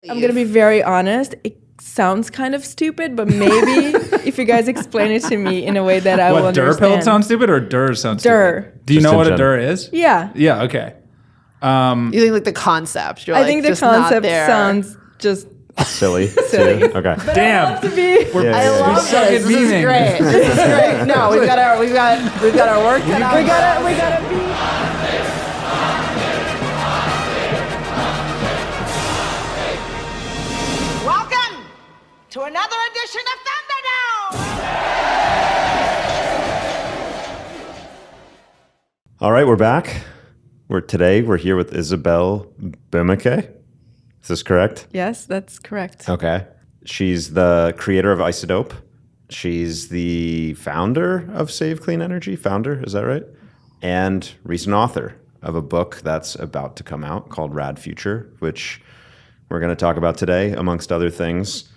I'm going to be very honest. It sounds kind of stupid, but maybe if you guys explain it to me in a way that I will understand. What, DIR sounds stupid or DIR sounds stupid? Do you know what a DIR is? Yeah. Yeah, okay. You think like the concept? You're I think the just not concept there. sounns just silly. silly. Okay. But Damn. I love to be. I love this. This is great. This is great. No, we've got our work cut out. We gotta be. Welcome to another edition of Thunderdome. All right, we're back. Today we're here with Isabelle Boemeke. Is this correct? Yes, that's correct. Okay. She's the creator of Isodope. She's the founder of Save Clean Energy. Founder, is that right? And recent author of a book that's about to come out called Rad Future, which we're going to talk about today, amongst other things.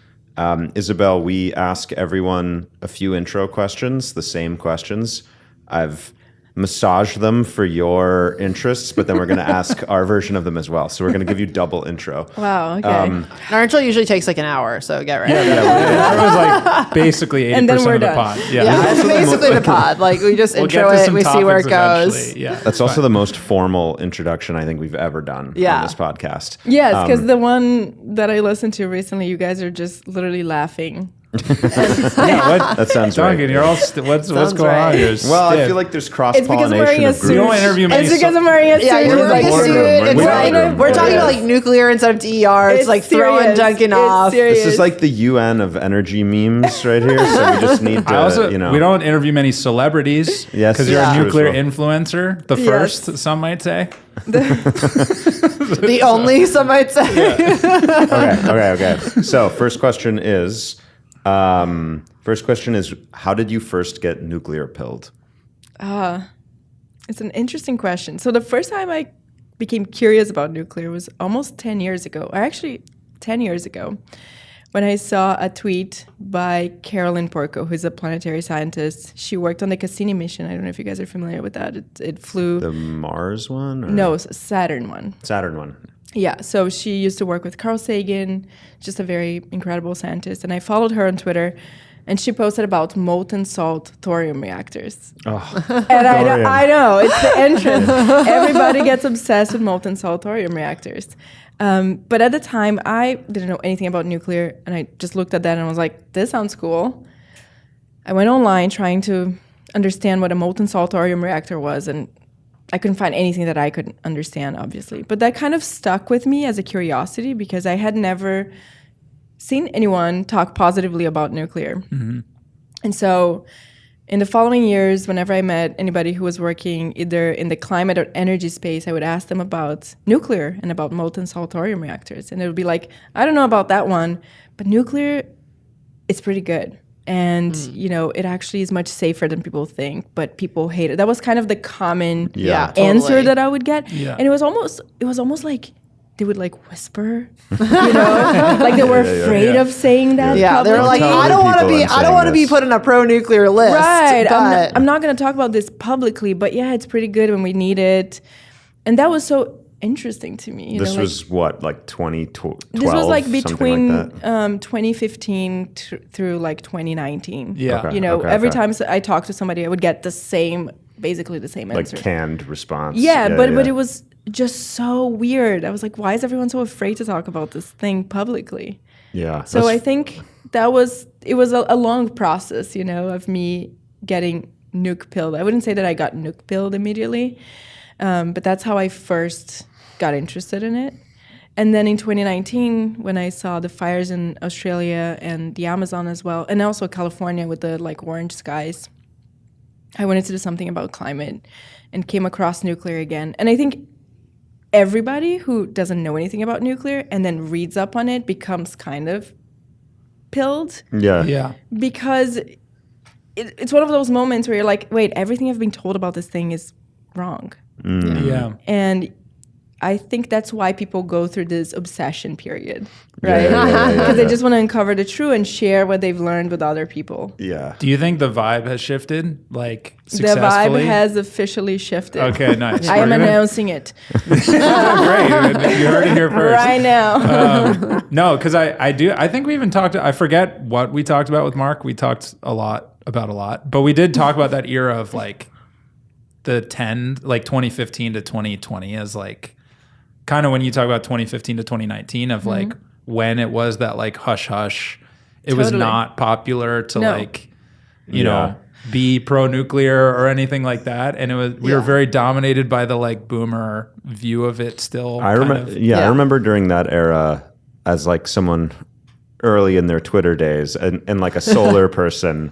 Isabelle, we ask everyone a few intro questions, the same questions. I've massage them for your interests, but then we're going to ask our version of them as well. So we're going to give you double intro. Wow, okay. Our intro usually takes like an hour, so get ready. That was like basically 80% And then we're of the done. pod. Yeah, it's basically the pod. Like we just We'll intro get to it, some we see where it topics goes. eventually. Yeah, That's also the most formal introduction I think we've ever done on this podcast. Yes, because the one that I listened to recently, you guys are just literally laughing. That sounds Duncan, right. you're all what's going on here? Well, I feel like there's cross-pollination wearing a of suit. groups. You don't interview me. It's because I'm wearing a suit. Yeah, you're We're in like the a boardroom. suit. We're in the It's boardroom. we're talking about like nuclear instead of DER. It's like throwing serious. Duncan It's off. serious. This is like the UN of energy memes right here. So we just need to, we don't interview many celebrities. Yes, because you're yeah. a nuclear True as influencer, the first, some might say. The only, some might say. Okay. So first question is, how did you first get nuclear pilled? It's an interesting question. So the first time I became curious about nuclear was almost 10 years ago, or actually 10 years ago, when I saw a tweet by Carolyn Porco, who's a planetary scientist. She worked on the Cassini mission. I don't know if you guys are familiar with that. It flew... The Mars one? Or? No, Saturn one. Saturn one. Yeah, so she used to work with Carl Sagan, just a very incredible scientist. And I followed her on Twitter, and she posted about molten salt thorium reactors. Oh, and I know, it's the entrance. Everybody gets obsessed with molten salt thorium reactors. But at the time, I didn't know anything about nuclear, and I just looked at that and was like, this sounds cool. I went online trying to understand what a molten salt thorium reactor was, and I couldn't find anything that I could understand, obviously. But that kind of stuck with me as a curiosity because I had never seen anyone talk positively about nuclear. Mm-hmm. And so in the following years, whenever I met anybody who was working either in the climate or energy space, I would ask them about nuclear and about molten salt thorium reactors. And it would be like, I don't know about that one, but nuclear, it's pretty good. And, it actually is much safer than people think, but people hate it. That was kind of the common answer totally. that I would get. Yeah. And it was almost like they would like whisper, like they were afraid of saying that. Yeah, they're like, Tell I don't want to people be, I'm I don't saying want to be this. put in a pro-nuclear list. Right. But I'm not going to talk about this publicly, but yeah, it's pretty good when we need it. And that was so interesting to me. This was what, like 2012? This was like between like 2015 through like 2019. Yeah. Okay. Every time I talked to somebody, I would get basically the same like answer. canned response. Yeah, but it was just so weird. I was like, why is everyone so afraid to talk about this thing publicly? Yeah. So I think it was a long process, of me getting nuke pilled. I wouldn't say that I got nuke pilled immediately, but that's how I first got interested in it. And then in 2019, when I saw the fires in Australia and the Amazon as well, and also California with the like orange skies, I wanted to do something about climate and came across nuclear again. And I think everybody who doesn't know anything about nuclear and then reads up on it becomes kind of pilled. Yeah. Because it's one of those moments where you're like, wait, everything I've been told about this thing is wrong. Yeah. And I think that's why people go through this obsession period, right? Because they just want to uncover the truth and share what they've learned with other people. Yeah. Do you think the vibe has shifted, like, The successfully? vibe has officially shifted. Okay, nice. I am announcing it Great. You heard it here first. right now. No, because I think we even talked, I forget what we talked about with Mark. We talked a lot, but we did talk about that era of like the 2015 to 2020 as like, kind of when you talk about 2015 to 2019 of like when it was that like hush hush, it was not popular to like, you know, be pro-nuclear or anything like that. And it was, we were very dominated by the like boomer view of it still. I remember during that era as like someone early in their Twitter days and like a solar person,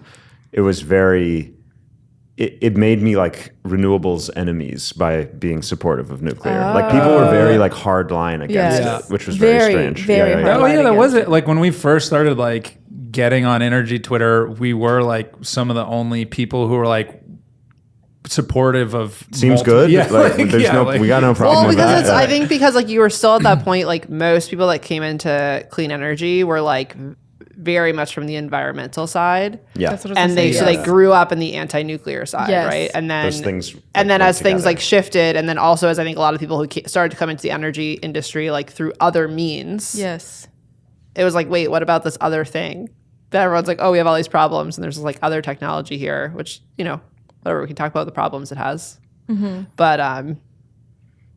it was very, it made me like renewables enemies by being supportive of nuclear. Like people were very like hard line against it, which was very strange. Very hard. Oh yeah, that was it. Like when we first started like getting on energy Twitter, we were like some of the only people who were like supportive of seems good. Yeah, like, we got no problem Well, with because that. I think because like you were still at that point, like most people that came into clean energy were like very much from the environmental side. Yeah. That's what I was And gonna they say, so yes. they grew up in the anti-nuclear side, Yes. right? And then Those things, and then went as things together. like shifted, and then also as I think a lot of people who started to come into the energy industry like through other means, Yes. it was like, wait, what about this other thing? That everyone's like, oh, we have all these problems, and there's this like other technology here, which whatever, we can talk about the problems it has, but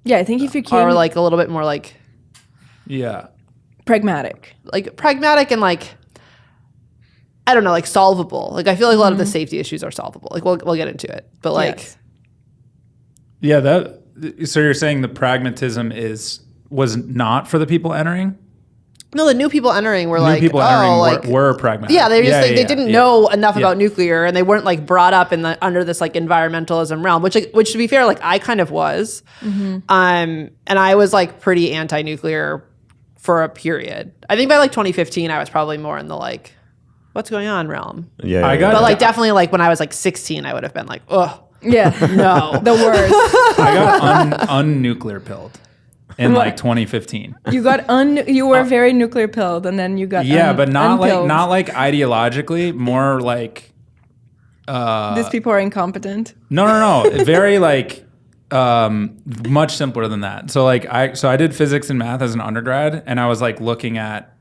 Yeah, I think if you are came like a little bit more like pragmatic. pragmatic and like, I don't know, like solvable. Like I feel like a lot of the safety issues are solvable. Like we'll get into it, but like Yes. so you're saying the pragmatism was not for the people entering? no, the new people entering were New like, people oh, entering like were pragmatic. yeah, they just they didn't know enough Yeah. about nuclear, and they weren't like brought up in under this like environmentalism realm, which to be fair, like I kind of was, and I was like pretty anti-nuclear for a period. I think by like 2015, I was probably more in the like, what's going on realm. Yeah, I got But like definitely like when I was like 16, I would have been like, oh Yeah. no. The worst. I got unnuclear pilled in like 2015. You got you were very nuclear pilled, and then you got But not unpilled. like ideologically, more like These people are incompetent. no. Very like much simpler than that. So like I did physics and math as an undergrad, and I was like looking at,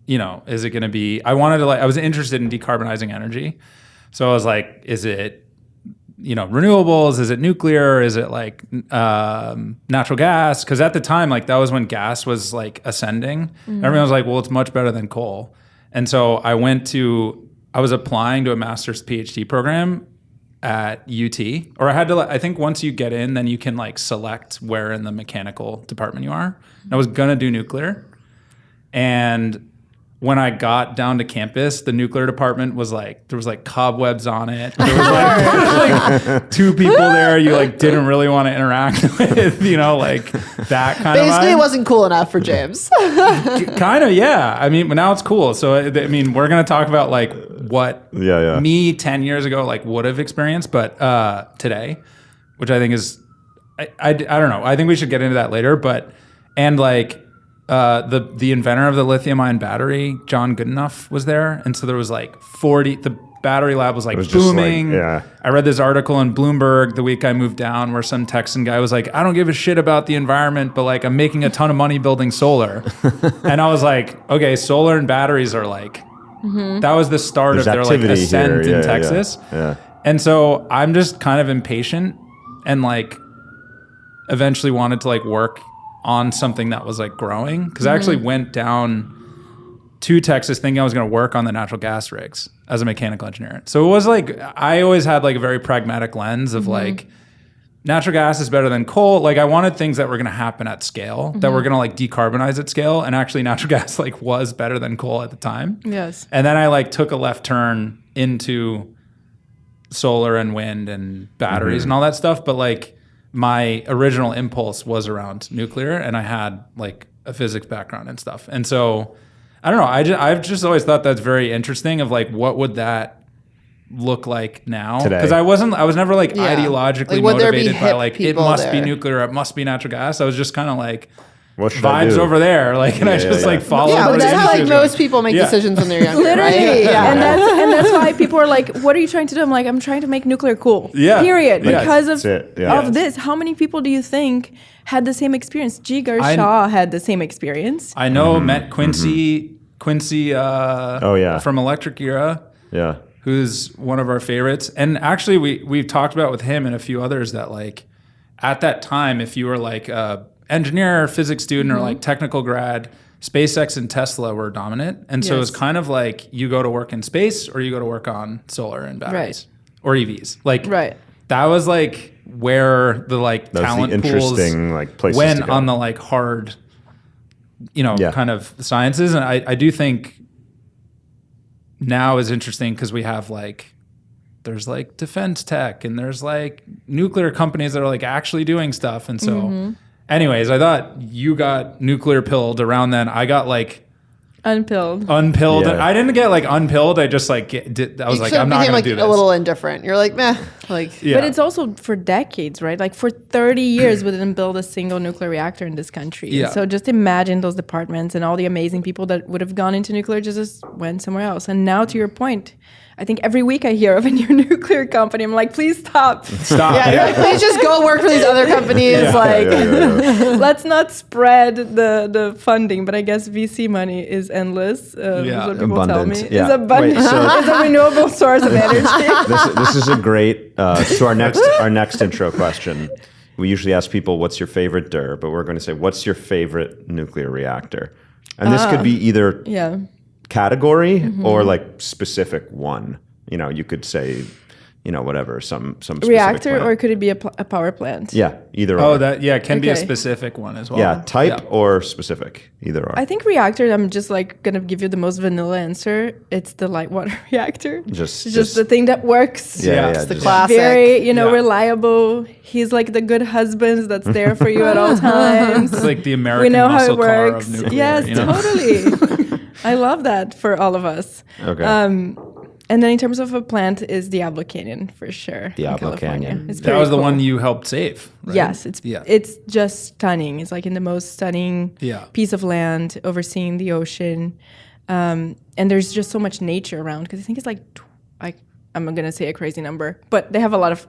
is it going to be, I was interested in decarbonizing energy. So I was like, is it, renewables? Is it nuclear? Is it like natural gas? Because at the time, like that was when gas was like ascending. Everyone was like, well, it's much better than coal. And so I was applying to a master's PhD program at UT, or I think once you get in, then you can like select where in the mechanical department you are. And I was going to do nuclear. And when I got down to campus, the nuclear department was like, there was like cobwebs on it. There was like two people there you like didn't really want to interact with, like that kind of Basically, vibe. it wasn't cool enough for James. Kind of, yeah. I mean, but now it's cool. So, I mean, we're going to talk about like what me 10 years ago like would have experienced, but today, which I think is, I don't know. I think we should get into that later, and like, the inventor of the lithium-ion battery, John Goodenough, was there, and so there was like 40. The battery lab was like booming. I read this article in Bloomberg the week I moved down, where some Texan guy was like, "I don't give a shit about the environment, but like I'm making a ton of money building solar," and I was like, "Okay, solar and batteries are like." That was the start of their like ascent in Texas. Yeah. And so I'm just kind of impatient, and like eventually wanted to like work on something that was like growing, because I actually went down to Texas thinking I was going to work on the natural gas rigs as a mechanical engineer. So it was like, I always had like a very pragmatic lens of like, natural gas is better than coal. Like I wanted things that were going to happen at scale, that were going to like decarbonize at scale. And actually natural gas like was better than coal at the time. Yes. And then I like took a left turn into solar and wind and batteries and all that stuff. But like, my original impulse was around nuclear, and I had like a physics background and stuff. And so I don't know. I've just always thought that's very interesting of like, what would that look like now? Today. Because I was never like ideologically Like, would there be motivated by hip like it people must be there? nuclear, it must be natural gas. I was just kind of like What should I vibes do? over there, like, and I Yeah, just yeah, like yeah. followed. Yeah, where but the that's how like industry was most going. people make Yeah. decisions when they're younger. Literally, right? Yeah. and that's why people are like, "What are you trying to do?" I'm like, "I'm trying to make nuclear cool." Yeah. Period. Yeah. Because That's of it. Yeah. of this, how many people do you think had the same experience? Jigar I- Shah had the same experience. I know met Quincy Oh, yeah. from Electric Era, Yeah. who's one of our favorites. And actually we've talked about with him and a few others that like at that time, if you were like a engineer or physics student or like technical grad, SpaceX and Tesla were dominant. And so it was Yes. kind of like you go to work in space or you go to work on solar and batteries or EVs. Like Right. that was like where the like That was talent the interesting pools like places went to go. on the like hard, Yeah. kind of sciences. And I do think now is interesting because we have like, there's like defense tech and there's like nuclear companies that are like actually doing stuff. And so anyways, I thought you got nuclear pilled around then. I got like Unpilled. unpilled. Yeah. I didn't get like unpilled. I just like I was You like, sort of I'm not became going like to do this. a little indifferent. You're like, meh. Like, Yeah. But it's also for decades, right? Like for 30 years, we didn't build a single nuclear reactor in this country. Yeah. So just imagine those departments and all the amazing people that would have gone into nuclear just went somewhere else. And now, to your point, I think every week I hear of a new nuclear company. I'm like, please stop. Stop. yeah, you're like, please just go work for these other companies. Like, Let's not spread the funding. But I guess VC money is endless. Is what people tell me. Abundant. Yeah. It's abundant. Wait, so- It's a renewable source of energy. This is a great so our next intro question. We usually ask people, what's your favorite DER? But we're going to say, what's your favorite nuclear reactor? And this could be either Yeah. category or like specific one. You know, you could say, you know, whatever, some specific Reactor, plant. or could it be a power plant? yeah, either Oh, or. that it can be a Okay. specific one as well. Yeah, type Yeah. or specific, either or. I think reactor, I'm just like gonna give you the most vanilla answer. It's the light water reactor. Just- It's just- the thing that works. Yeah, it's the just- classic. Very, Yeah. reliable. He's like the good husband that's there for you at all times. It's like the We American know how muscle it car works. of nuclear. Yes, you know? totally. I love that for all of us. Okay. And then in terms of a plant is Diablo Canyon for sure. in Diablo California. Canyon. It's That pretty was the cool. one you helped save. Right? Yes, yeah. it's just stunning. It's like in the most stunning Yeah. piece of land overseeing the ocean, and there's just so much nature around because I think it's like I'm gonna say a crazy number, but they have a lot of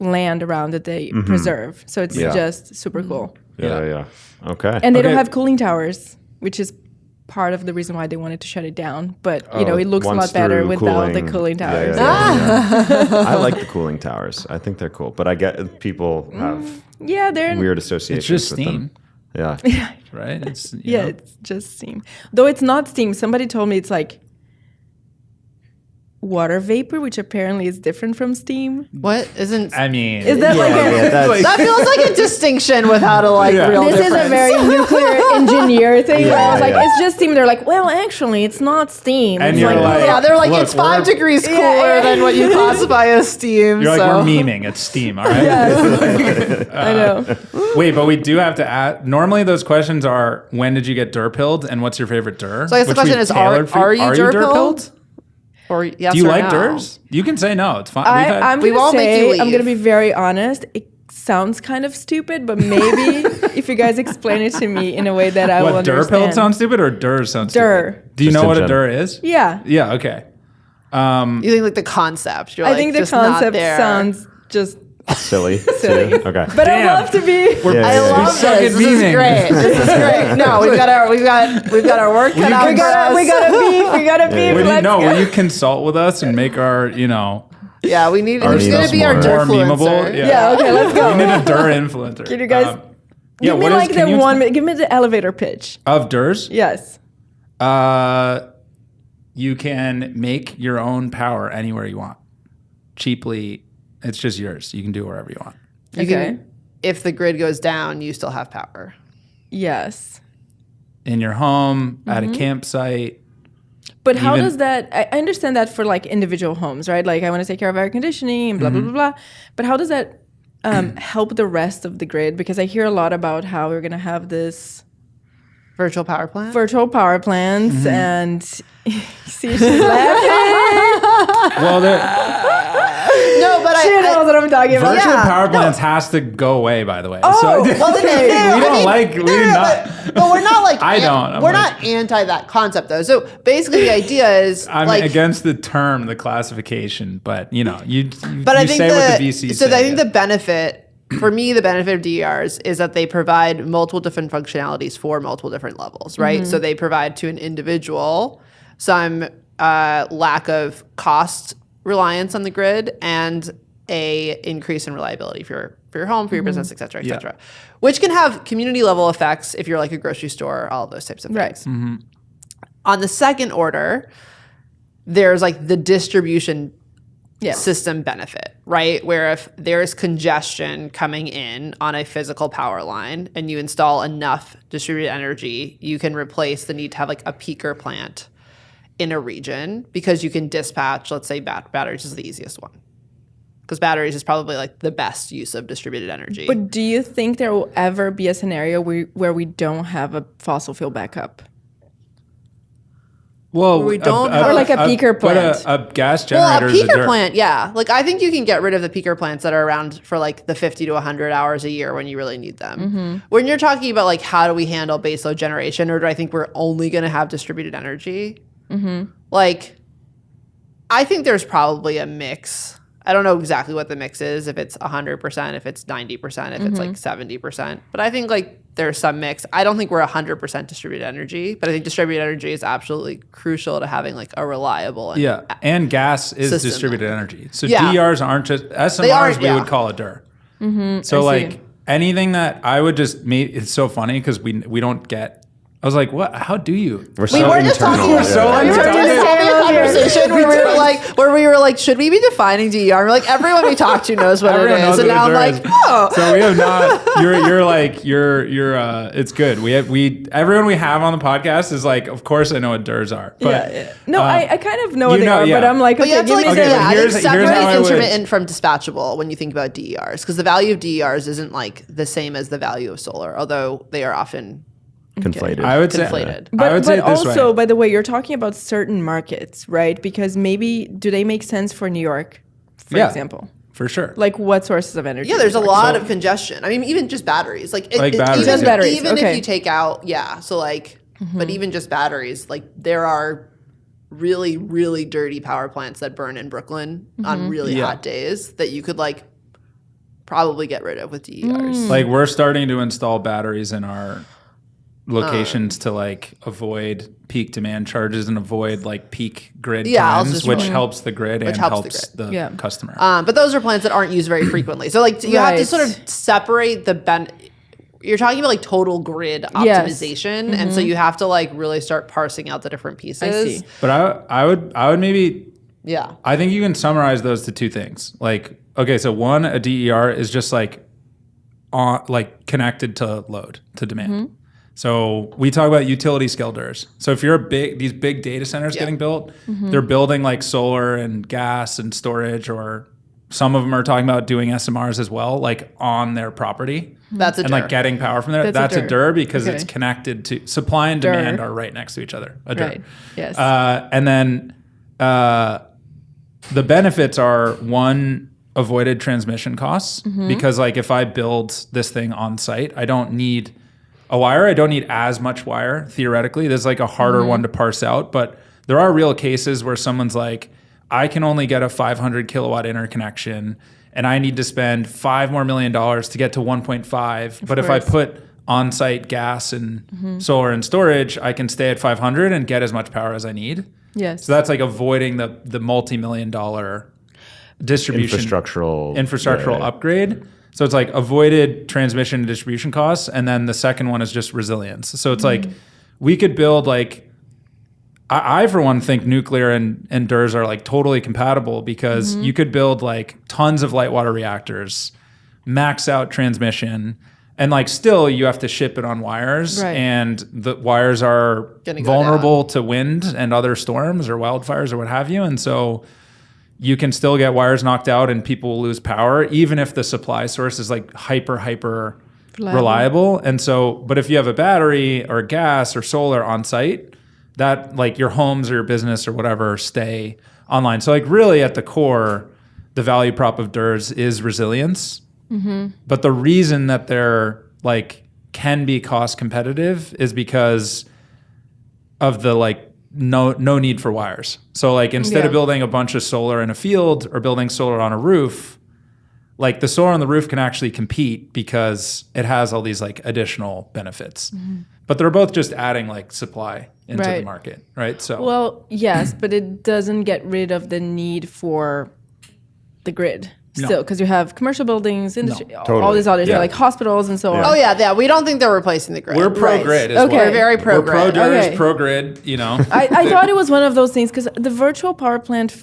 land around that they preserve, so it's Yeah. just super cool. yeah. Okay. And they don't Okay. have cooling towers, which is part of the reason why they wanted to shut it down. But Oh, it looks a once lot better through without the cooling. cooling Yeah, towers. yeah. I like the cooling towers. I think they're cool, but I get people have Yeah, they're weird associations It's just with steam, them. Yeah. right? It's yeah, it's just steam. Though it's not steam. Somebody told me it's like water vapor, which apparently is different from steam. what isn't? I mean, Is that like a that's, That feels like a distinction without a like Yeah. real this difference. is a very nuclear engineer thing where I was like, yeah. it's just steam. They're like, well, actually, it's not steam. And It's you're like, yeah, they're like, look, it's 5 we're- degrees cooler yeah. than what you classify as steam. You're like, so. we're memeing. It's steam, all right? I know. Wait, but we do have to add. Normally, those questions are when did you get DER-pilled and what's your favorite DER? So I guess the Which question we've is, tailored for are you DER-pilled? Or yes Do you or like no? DERs? You can say no. It's fine. I'm We gonna won't make you say, I'm leave. gonna be very honest. It sounds kind of stupid, but maybe if you guys explain it to me in a way that I will what, DER-pilled understand. sounds stupid or DERs sound DER. stupid? Do you Just know in what a general. DER is? Yeah, Yeah, okay. You think like the concept? You're I like, think the just not concept there. sounds just silly. silly. too. Okay. But Damn. I love to be. Yeah, I yeah, love suck this. at This is memeing. great. This is great. No, we've got our work cut out. We gotta beef. We gotta beef. Will you, Let's no, go. will you consult with us and make our, Yeah, we need. Our Who's gonna memes be our more DER memeable? Yeah, okay, let's go. We need a DER influencer. Can you guys yeah, give me what is- like can the you- 1 minute? Give me the elevator pitch. of DERs? Yes. You can make your own power anywhere you want. Cheaply, it's just yours. You can do it wherever you want. You Okay. can, if the grid goes down, you still have power. Yes. In your home, at Mm-hmm. a campsite. But how Even- does that? I understand that for like individual homes, right? Like I want to take care of air conditioning and blah blah blah blah. But how does that help the rest of the grid? Because I hear a lot about how we're gonna have this Virtual power plant? virtual power plants, Mm-hmm. and see, she's laughing. Well, No, but She knows what I'm talking about. virtual Yeah, power no. plants has to go away, by the way. Oh, so, well, then, we don't like, we do not. But we're not like I don't. I'm we're like- not anti that concept though. So basically, the idea is I'm like. against the term, the classification, but you know, you But I you think say what the VC so. say, I think yeah. the benefit for me, the benefit of DERs is that they provide multiple different functionalities for multiple different levels, right? So they provide to an individual some lack of cost reliance on the grid and a increase in reliability for your home, for your business, et cetera, which can have community level effects if you're like a grocery store, all of those types of things. Right. On the second order, there's like the distribution Yeah. system benefit, right? Where if there's congestion coming in on a physical power line and you install enough distributed energy, you can replace the need to have like a peaker plant in a region because you can dispatch, let's say batteries is the easiest one. Because batteries is probably like the best use of distributed energy. But do you think there will ever be a scenario where we don't have a fossil fuel backup? Well, we don't have- Or like a peaker but plant. a gas Well, generator a is a peaker dirt. plant, yeah. Like I think you can get rid of the peaker plants that are around for like the 50 to 100 hours a year when you really need them. When you're talking about like how do we handle baseload generation, or do I think we're only going to have distributed energy? Like, I think there's probably a mix. I don't know exactly what the mix is, if it's 100%, if it's 90%, if it's like 70%. But I think like there's some mix. I don't think we're 100% distributed energy, but I think distributed energy is absolutely crucial to having like a reliable and Yeah, and gas is System. distributed energy. So Yeah. DERs aren't just SMRs. aren't, We yeah. would call a DER. So I see. like anything that I would just make. It's so funny because we don't get. I was like, what? How do you? We're We so were just internal. talking. We're so we were internal. just having a conversation where we were like, should we be defining DER? And we're like, everyone we talk to knows what Everyone it knows is, and what now a I'm DER like, is. oh, So we have not. You're. It's good. We everyone we have on the podcast is like, of course I know what DERs are. But yeah. No, I kind of know what you they know, are, yeah. but I'm like, but you okay, have to give like, me Okay, the. but I think here's separate how I would- intermittent from dispatchable when you think about DERs, because the value of DERs isn't like the same as the value of solar, although they are often Conflated. I would say. conflated. I would say it this also, way. by the way, you're talking about certain markets, right? Because maybe do they make sense for New York, for Yeah. example? For sure. Like what sources of energy? Yeah, there's a are- lot of congestion. I mean, even just batteries. Like batteries, even, Just batteries, Even okay. if you take out, yeah. So like, but even just batteries, like there are really, really dirty power plants that burn in Brooklyn on really Yeah. hot days that you could like probably get rid of with DERs. Like we're starting to install batteries in our locations to like avoid peak demand charges and avoid like peak grid Yeah, I'll times, just which run- helps the grid and helps the helps grid. the Yeah. customer. But those are plants that aren't used very frequently. So like you have to Right. sort of separate the you're talking about like total grid Yes. optimization, and so you have to like really start parsing out the different pieces. I see. But I would maybe Yeah. I think you can summarize those to two things. Like, okay, so one, a DER is just like connected to load, to demand. So we talk about utility scale DERs. So if you're these big data centers getting built, they're building like solar and gas and storage, or some of them are talking about doing SMRs as well, like on their property. That's a and DER. like getting power from there. That's a That's a DER. DER because it's Okay. connected to supply and DER. demand are right next to each other. A DER. Right. Yes. And then the benefits are one, avoided transmission costs, because like if I build this thing on site, I don't need a wire. I don't need as much wire theoretically. There's like a harder one to parse out, but there are real cases where someone's like, I can only get a 500 kilowatt interconnection and I need to spend $5 more million to get to 1.5. But if I course. put on-site gas and solar and storage, I can stay at 500 and get as much power as I need. yes. So that's like avoiding the multi-million dollar distribution infrastructural yeah. upgrade. So it's like avoided transmission and distribution costs. And then the second one is just resilience. So it's like we could build like, I for one think nuclear and DERs are like totally compatible because you could build like tons of light water reactors, max out transmission, and like still you have to ship it on wires, Right. and the wires are Gonna go vulnerable to wind and other storms or wildfires or what have you. And so you can still get wires knocked out and people will lose power, even if the supply source is like hyper reliable. And so, but if you have a battery or gas or solar on site, that like your homes or your business or whatever stay online. So like really at the core, the value prop of DERs is resilience. But the reason that they're like can be cost competitive is because of the like no need for wires. So like instead of building a bunch of solar in a field or building solar on a roof, like the solar on the roof can actually compete because it has all these like additional benefits. But they're both just adding like supply into the market, right? So Well, yes, but it doesn't get rid of the need for the grid. No. Still, because you have commercial buildings, industry, all Totally. these others, Yeah. like hospitals and so on. Oh yeah. We don't think they're replacing the grid. we're pro grid as Okay. well. We're very pro We're pro grid. DERs, Okay. pro grid, you know. I thought it was one of those things because the virtual power plant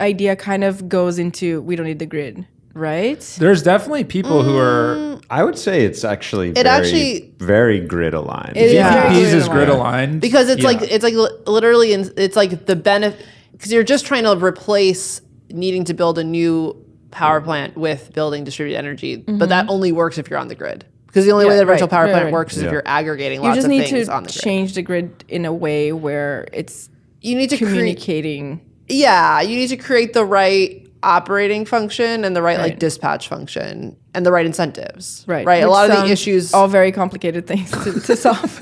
idea kind of goes into we don't need the grid, right? There's definitely people who are I would say it's actually actually- very grid aligned. It is Yeah. very VPPs is aligned. grid aligned because it's Yeah. like literally it's like the benefit because you're just trying to replace needing to build a new power plant with building distributed energy, but that only works if you're on the grid. Because the only way Yeah, the virtual right, power right, plant right. works is if Yeah. you're aggregating You lots just of need things to on the grid. change the grid in a way where it's You need to create. communicating. Yeah, you need to create the right operating function and the right like Right. dispatch function and the right incentives. Right. Right. A Which lot of the sounds issues. all very complicated things to solve.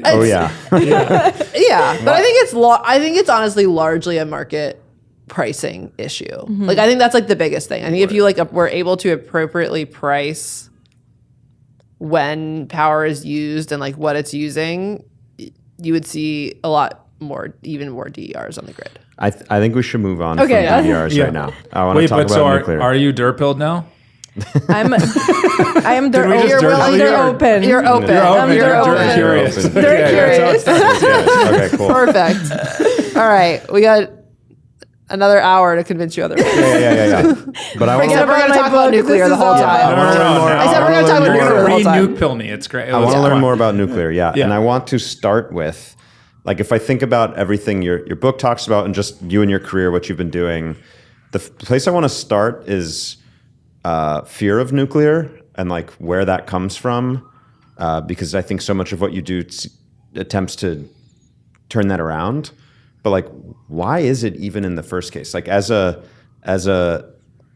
Oh yeah. Yeah, but I think it's honestly largely a market pricing issue. Mm-hmm. Like I think that's like the biggest thing. I think if you like were able to appropriately price when power is used and like what it's using, you would see a lot more, even more DERs on the grid. I think we should move on Okay, from DERs Yeah. right now. I want to Wait, talk but about so nuclear. are you DER-pilled now? I am Did we just they're dirt willing, you they're or- open. You're open. You're open. I'm You're open. curious. Open. They're Okay, curious. Okay, cool. Perfect. All right, we got another hour to convince you otherwise. Yeah. But I want Except to we're going to my talk about book. nuclear This the is whole all- time. I wanna learn more. I said we're going to talk about You're nuclear the gonna whole time. re-nuke pill me. It's great. I want to Come learn on. more about nuclear, yeah. Yeah. And I want to start with, like, if I think about everything your book talks about and just you and your career, what you've been doing, the place I want to start is fear of nuclear and like where that comes from, because I think so much of what you do attempts to turn that around. But like, why is it even in the first case? Like, as a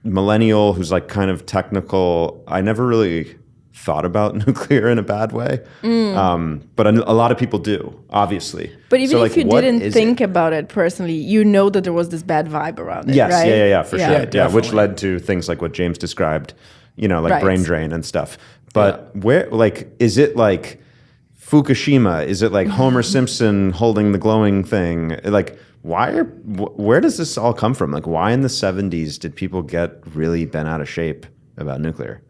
millennial who's like kind of technical, I never really thought about nuclear in a bad way. But a lot of people do, obviously. But even So, if like, you what didn't is think it? about it personally, you know that there was this bad vibe around it, Yes, right? yeah, for sure. Yeah, which definitely. led to things like what James described, like Right. brain drain and stuff. But where, like, is it like Fukushima? Is it like Homer Simpson holding the glowing thing? Like, where does this all come from? Like, why in the 70s did people get really bent out of shape about nuclear?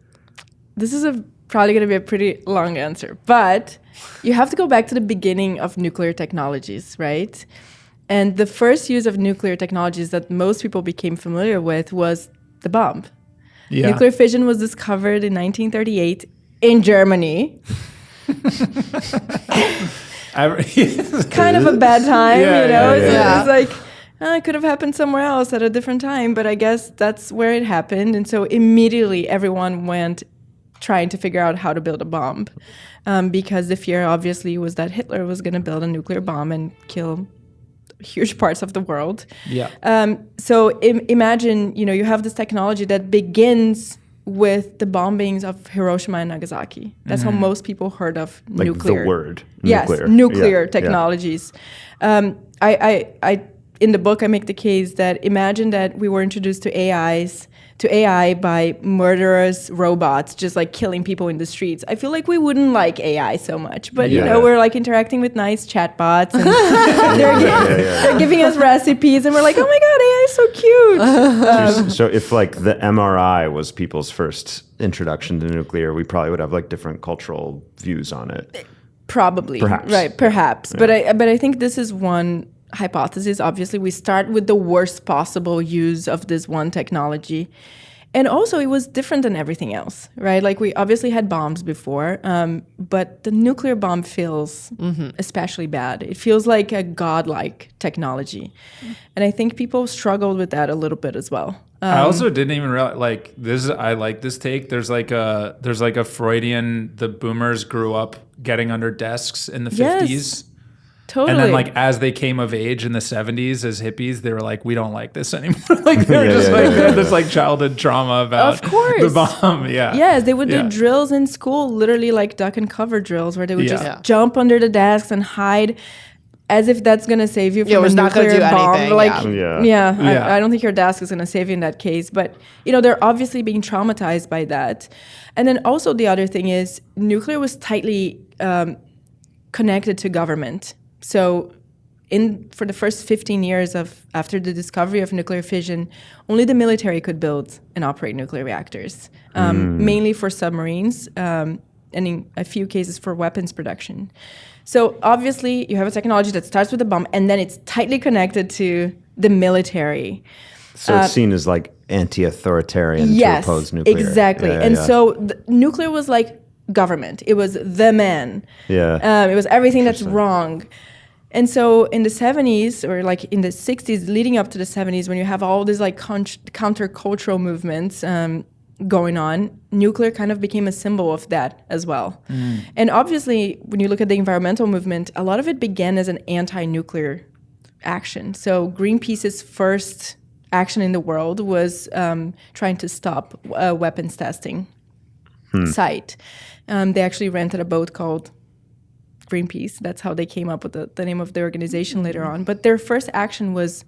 This is probably going to be a pretty long answer, but you have to go back to the beginning of nuclear technologies, right? And the first use of nuclear technologies that most people became familiar with was the bomb. Yeah. Nuclear fission was discovered in 1938 in Germany. Kind of a bad time, Yeah, you know? yeah. It's like, it could have happened somewhere else at a different time, but I guess that's where it happened. And so immediately everyone went trying to figure out how to build a bomb, because the fear obviously was that Hitler was going to build a nuclear bomb and kill huge parts of the world. Yeah. So imagine, you have this technology that begins with the bombings of Hiroshima and Nagasaki. That's how most people heard of Like nuclear. the word Yes, nuclear. nuclear Yeah. technologies. I in the book I make the case that imagine that we were introduced to AI by murderous robots just like killing people in the streets. I feel like we wouldn't like AI so much, but Yeah. we're like interacting with nice chatbots and they're giving us recipes and we're like, oh my god, AI is so cute. So if like the MRI was people's first introduction to nuclear, we probably would have like different cultural views on it. Probably. Perhaps. Right, perhaps. But I think this is one hypothesis. Obviously, we start with the worst possible use of this one technology. And also, it was different than everything else, right? Like, we obviously had bombs before, but the nuclear bomb feels especially bad. It feels like a godlike technology. And I think people struggled with that a little bit as well. I also didn't even realize, like, this. I like this take. There's like a Freudian. The boomers grew up getting under desks in the 50s. Totally. And then, like, as they came of age in the 70s as hippies, they were like, we don't like this anymore. Like, they were they had this, like, childhood trauma about the bomb. Yeah. Yes, they would do drills in school, literally like duck and cover drills, where they would just jump under the desks and hide as if that's going to save you from a nuclear bomb. Anything, like, I don't think your desk is going to save you in that case. But, you know, they're obviously being traumatized by that. And then also the other thing is nuclear was tightly connected to government. So for the first 15 years after the discovery of nuclear fission, only the military could build and operate nuclear reactors, mainly for submarines, and in a few cases for weapons production. So obviously you have a technology that starts with a bomb, and then it's tightly connected to the military. So it's seen as like anti-authoritarian to oppose nuclear. Exactly. So nuclear was like government. It was the man. It was everything that's wrong. And so in the 70s, or like in the 60s, leading up to the 70s, when you have all these like countercultural movements going on, nuclear kind of became a symbol of that as well. And obviously, when you look at the environmental movement, a lot of it began as an anti-nuclear action. So Greenpeace's first action in the world was trying to stop a weapons testing site. They actually rented a boat called Greenpeace. That's how they came up with the name of the organization later on. But their first action was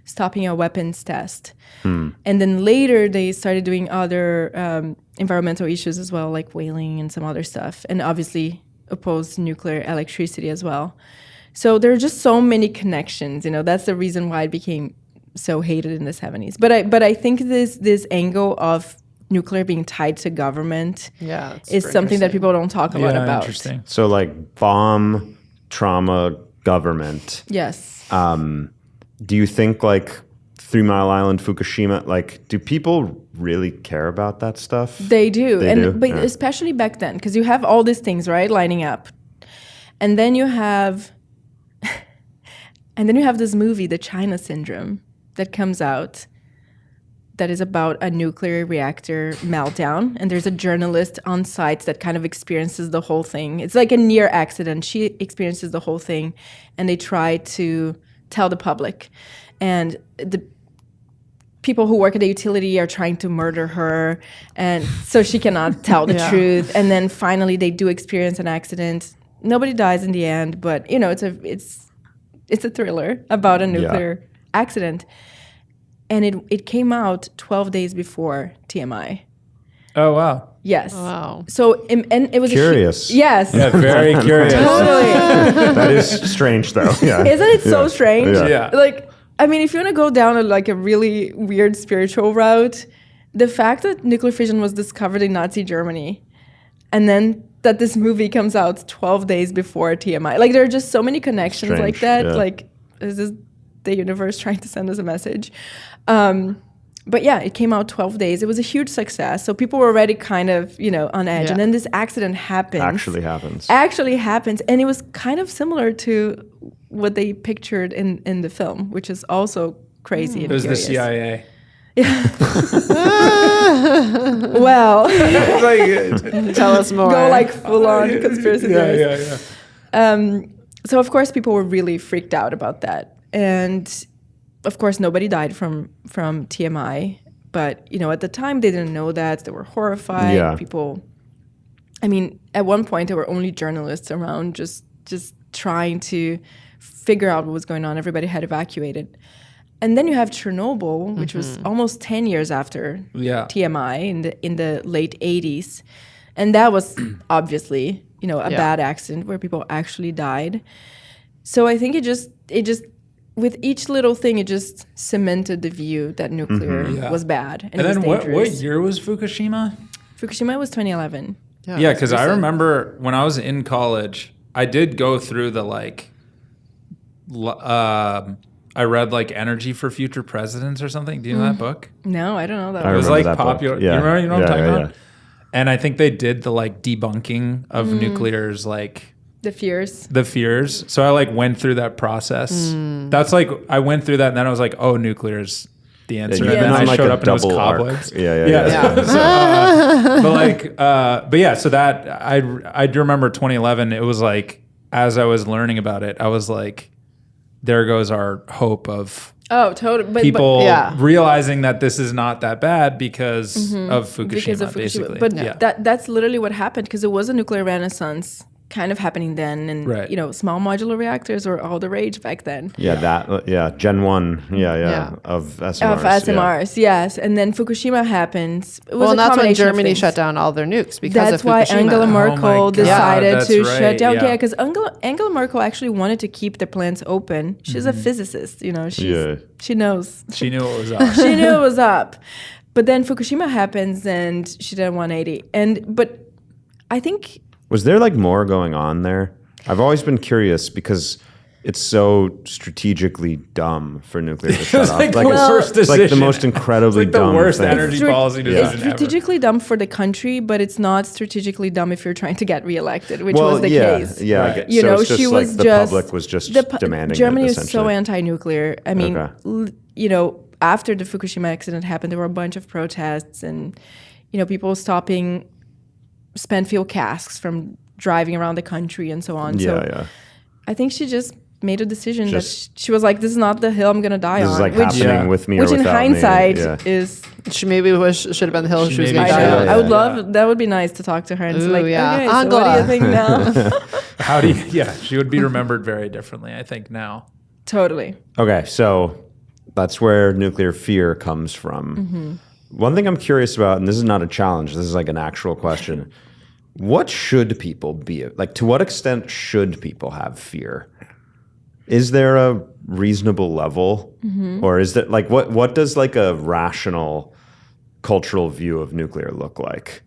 stopping a weapons test. And then later they started doing other environmental issues as well, like whaling and some other stuff. And obviously opposed nuclear electricity as well. So there are just so many connections. You know, that's the reason why it became so hated in the 70s. But I think this angle of nuclear being tied to government is something that people don't talk a lot about. Interesting. So like bomb, trauma, government. Yes. Do you think like 3 Mile Island, Fukushima, like do people really care about that stuff? They do. But especially back then, because you have all these things, right, lining up. And then you have this movie, The China Syndrome, that comes out that is about a nuclear reactor meltdown. And there's a journalist on site that kind of experiences the whole thing. It's like a near accident. She experiences the whole thing, and they try to tell the public. And the people who work at the utility are trying to murder her, and so she cannot tell the truth. And then finally they do experience an accident. Nobody dies in the end, but you know, it's a thriller about a nuclear accident. And it came out 12 days before TMI. Oh, wow. Yes. Wow. So, and it was curious. Yes. Yeah, very curious. Totally. That is strange though. Yeah. Isn't it so strange? Yeah. Like, I mean, if you want to go down a really weird spiritual route, the fact that nuclear fission was discovered in Nazi Germany, and then that this movie comes out 12 days before TMI. Like, there are just so many connections like that. Yeah. Like, is this the universe trying to send us a message? But yeah, it came out 12 days. It was a huge success. So people were already kind of, on edge. Yeah. And then this accident happens. Actually happens. And it was kind of similar to what they pictured in the film, which is also crazy and It was curious. the CIA. Well, Tell us more. go like full on conspiracy theories. So of course people were really freaked out about that. And of course nobody died from TMI. But, at the time they didn't know that. They were horrified. Yeah. People, I mean, at one point there were only journalists around just trying to figure out what was going on. Everybody had evacuated. And then you have Chernobyl, which was almost 10 years after TMI in the late 80s. And that was obviously, a bad accident where people actually died. So I think it just with each little thing, it just cemented the view that nuclear was bad. And then it was what year was Fukushima? Fukushima was 2011. Yeah, because I remember when I was in college, I did go through the I read like Energy for Future Presidents or something. Do you know that book? No, I don't know that. I It was remember like that book. popular. Yeah. You remember? You know what I'm Yeah, talking yeah, about? And I think they did the like debunking of nuclear's like The fears. the fears. So I like went through that process. That's like I went through that, and then I was like, oh, nuclear's the answer. you've And then been I on, like, showed a up and it was double arc. cobwebs. Yeah. But yeah, so that I do remember 2011. It was like as I was learning about it, I was like, there goes our hope of Oh, totally. But, people yeah. realizing that this is not that bad because of Fukushima, basically. But yeah. that's literally what happened because it was a nuclear renaissance kind of happening then, and Right. small modular reactors were all the rage back then. Gen 1, Yeah. of SMRs. Of SMRs, yes, and then Fukushima happens. It was Well, a and that's when combination of Germany things. shut down all their nukes because That's of why Fukushima. Angela God, Merkel decided that's to right, shut down. yeah. Yeah, because Angela Merkel actually wanted to keep the plants open. She's a physicist, she knows. She knew it was up. She knew it was up. But then Fukushima happens and she did a 180. But I think Was there like more going on there? I've always been curious because it's so strategically dumb for nuclear to shut off. like the Well- worst it's like the decision. most incredibly It's like the dumb worst thing. energy policy decision it's ever. strategically dumb for the country, but it's not strategically dumb if you're trying to get reelected, which Well, was the yeah, case. yeah. Right. So it's just she like was the just public was just demanding Germany it, was so essentially. anti-nuclear. I mean, Okay. after the Fukushima accident happened, there were a bunch of protests and people stopping spent fuel casks from driving around the country and so on. So I think she just made a decision that she was like, "This is not the hill I'm gonna die This on." is like which, happening with me or which in without me. hindsight Yeah. is. She maybe should have been the hill she was maybe going I to know. die on. I would Yeah. love. That would be nice to talk to her and Ooh, say, like, yeah. okay, so what do you think now? How do you, yeah, she would be remembered very differently, I think, now. Totally. Okay, so that's where nuclear fear comes from. One thing I'm curious about, and this is not a challenge, this is like an actual question. What should people be? Like, to what extent should people have fear? Is there a reasonable level? Or is that like, what does like a rational cultural view of nuclear look like?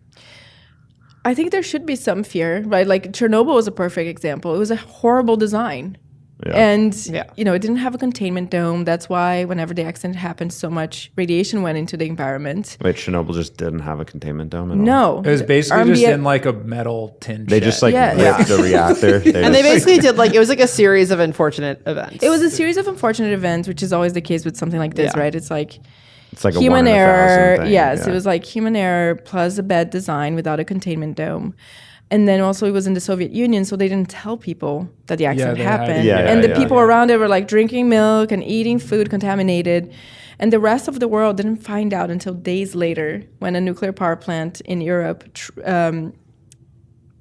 I think there should be some fear, right? Like Chernobyl was a perfect example. It was a horrible design. Yeah. And, Yeah. it didn't have a containment dome. That's why whenever the accident happened, so much radiation went into the environment. Wait, Chernobyl just didn't have a containment dome at all? No. It was basically just RMBF in like a metal tin They shed. just like Yeah. ripped the reactor. And they basically did it was like a series of unfortunate events. It was a series of unfortunate events, which is always the case with something like this, Yeah. right? It's like it's like a human 1 in 1,000 error. thing. Yes, Yeah. it was like human error plus a bad design without a containment dome. And then also it was in the Soviet Union, so they didn't tell people that the accident they had- happened. Yeah, and yeah, the yeah, people yeah. around it were like drinking milk and eating food contaminated. And the rest of the world didn't find out until days later when a nuclear power plant in Europe,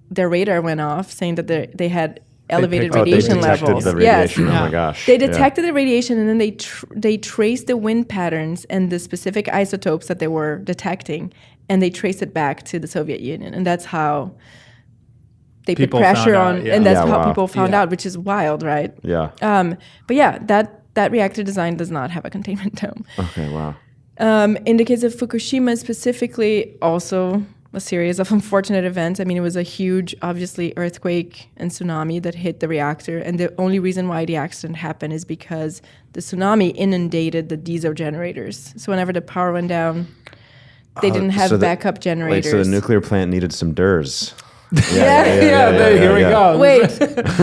their radar went off saying that they had elevated picked up- radiation they detected levels. the radiation. Yes. Oh my gosh. They Yeah. detected the radiation and then they traced the wind patterns and the specific isotopes that they were detecting, and they traced it back to the Soviet Union, and that's how they People put pressure found on, out, yeah. and that's Yeah, how wow. people found Yeah. out, which is wild, right? Yeah. But yeah, that reactor design does not have a containment dome. Okay, wow. In the case of Fukushima specifically, also a series of unfortunate events. I mean, it was a huge, obviously, earthquake and tsunami that hit the reactor. And the only reason why the accident happened is because the tsunami inundated the diesel generators. So whenever the power went down, they didn't have so the- backup Wait, generators. so the nuclear plant needed some DERs. Here we go. Wait,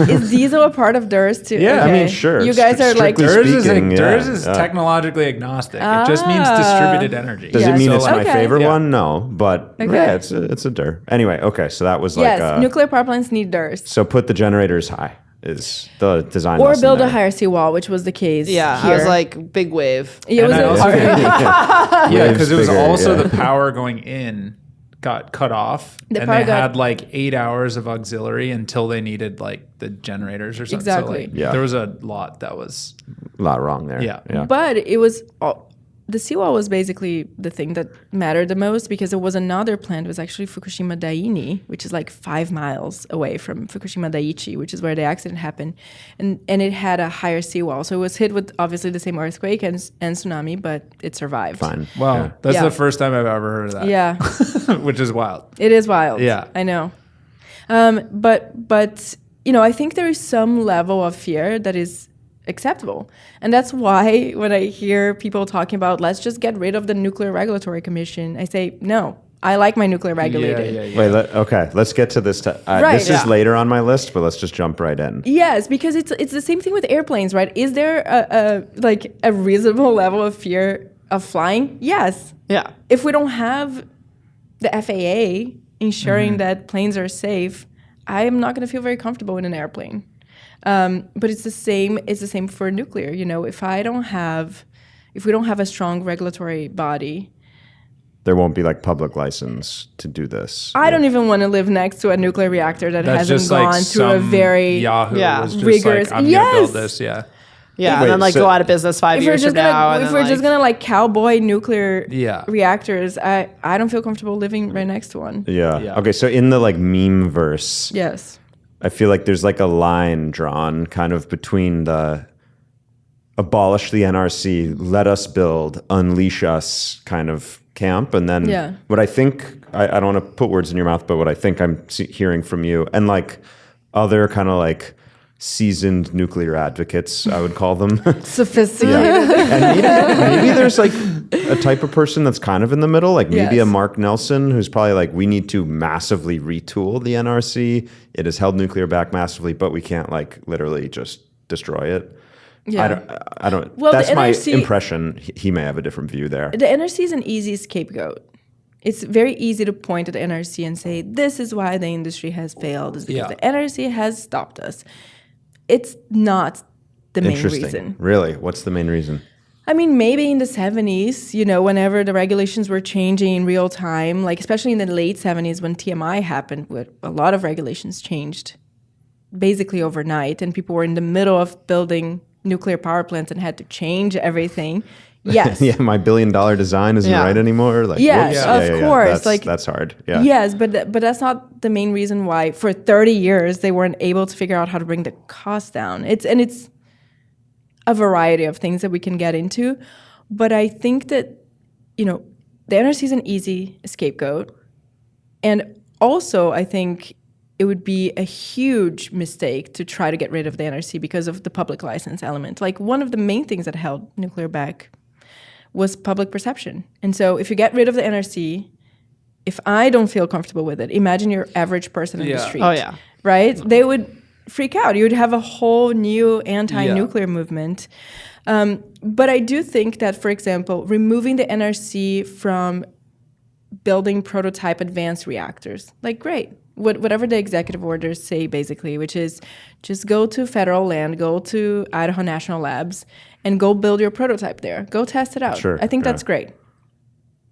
is diesel a part of DERS too? Yeah, I mean, sure. You guys are like, Strictly DERS speaking, DERS is yeah. technologically agnostic. It just means distributed energy. Does Yeah, it mean so it's like- my Okay. favorite Yeah. one? No, but Okay. yeah, it's a DER. Anyway, okay, so that was like yes, nuclear power plants need DERS. so put the generators high is the design Or lesson build a there. higher seawall, which was the case. Yeah, here. I was like, big wave. It was And I a- also- Yeah, Waves because it was bigger, also yeah. the power going in got cut off, The and power they got- had like 8 hours of auxiliary until they needed like the generators or something. Exactly. So, like, Yeah. there was a lot that was A lot wrong there. Yeah. yeah. But it was the seawall was basically the thing that mattered the most because there was another plant. It was actually Fukushima Daini, which is like 5 miles away from Fukushima Daiichi, which is where the accident happened, and it had a higher seawall. So it was hit with obviously the same earthquake and tsunami, but it survived. Fine. wow. Yeah. That's Yeah. the first time I've ever heard of that. Yeah, which is wild. it is wild. Yeah. I know. But I think there is some level of fear that is acceptable. And that's why when I hear people talking about let's just get rid of the Nuclear Regulatory Commission, I say no. I like my nuclear regulated. Wait, let's get to this. Right. This is later on my list, but let's just jump right in. Yes, because it's the same thing with airplanes, right? Is there a reasonable level of fear of flying? Yes. Yeah. If we don't have the FAA ensuring that planes are safe, I am not going to feel very comfortable in an airplane. But it's the same. It's the same for nuclear. You know, if we don't have a strong regulatory body, there won't be like public license to do this. I don't even want to live next to a nuclear reactor that hasn't gone through a very Yahoo was just rigorous. Like, I'm gonna build this. Yeah. Yeah, Wait, and then go out of business 5 years from now. If we're just gonna cowboy nuclear Yeah. reactors, I don't feel comfortable living right next to one. Yeah. Okay. So in the meme verse, Yes. I feel like there's a line drawn kind of between the abolish the NRC, let us build, unleash us kind of camp. And then what I think, I don't want to put words in your mouth, but what I think I'm hearing from you and other kind of seasoned nuclear advocates, I would call them. Sophisticated. And maybe there's a type of person that's kind of in the middle, maybe a Mark Nelson who's probably we need to massively retool the NRC. It has held nuclear back massively, but we can't literally just destroy it. Yeah. I don't. Well, that's the my NRC impression. He may have a different view there. The NRC is an easy scapegoat. It's very easy to point at the NRC and say, this is why the industry has failed. It's because the NRC has stopped us. It's not the main reason. Really? What's the main reason? I mean, maybe in the 70s, whenever the regulations were changing in real time, especially in the late 70s when TMI happened, where a lot of regulations changed basically overnight, and people were in the middle of building nuclear power plants and had to change everything. Yes. Yeah, my $1 billion design isn't right anymore. Yes, of course. That's hard. Yeah. Yes, but that's not the main reason why for 30 years they weren't able to figure out how to bring the cost down. It's a variety of things that we can get into. But I think that, the NRC is an easy scapegoat. And also, I think it would be a huge mistake to try to get rid of the NRC because of the public license element. One of the main things that held nuclear back was public perception. And so if you get rid of the NRC, if I don't feel comfortable with it, imagine your average person in the street. Oh, yeah. Right? They would freak out. You would have a whole new anti-nuclear movement. But I do think that, for example, removing the NRC from building prototype advanced reactors, great. Whatever the executive orders say, basically, which is just go to federal land, go to Idaho National Labs, and go build your prototype there. Go test it out. Sure, I think that's great.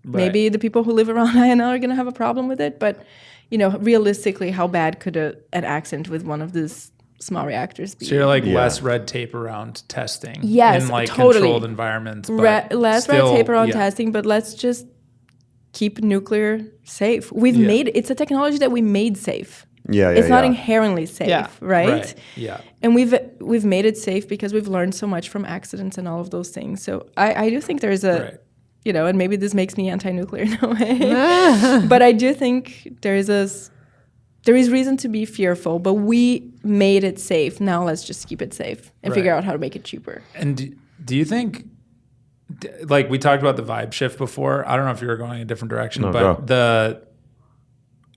Right. Maybe the people who live around INL are going to have a problem with it, but realistically, how bad could an accident with one of these small reactors be? So you're less red tape around testing. Yes, in totally. Controlled environments. But less red tape around testing, but let's just keep nuclear safe. It's a technology that we made safe. It's not inherently safe, right? Yeah. And we've made it safe because we've learned so much from accidents and all of those things. So I do think there's and maybe this makes me anti-nuclear in a way, but I do think there is reason to be fearful, but we made it safe. Now let's just keep it safe and figure out how to make it cheaper. And do you think, we talked about the vibe shift before. I don't know if you were going a different direction,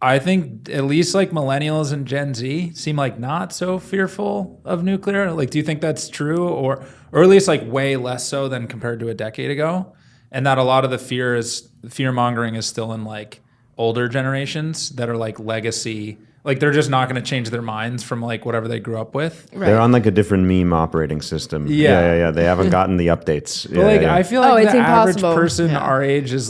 I think at least millennials and Gen Z seem not so fearful of nuclear. Do you think that's true, or at least way less so than compared to a decade ago? And that a lot of the fear mongering is still in older generations that are legacy. They're just not going to change their minds from whatever they grew up with. Right. They're on a different meme operating system. Yeah. They haven't gotten the updates. But I feel like it's the average impossible. person our age is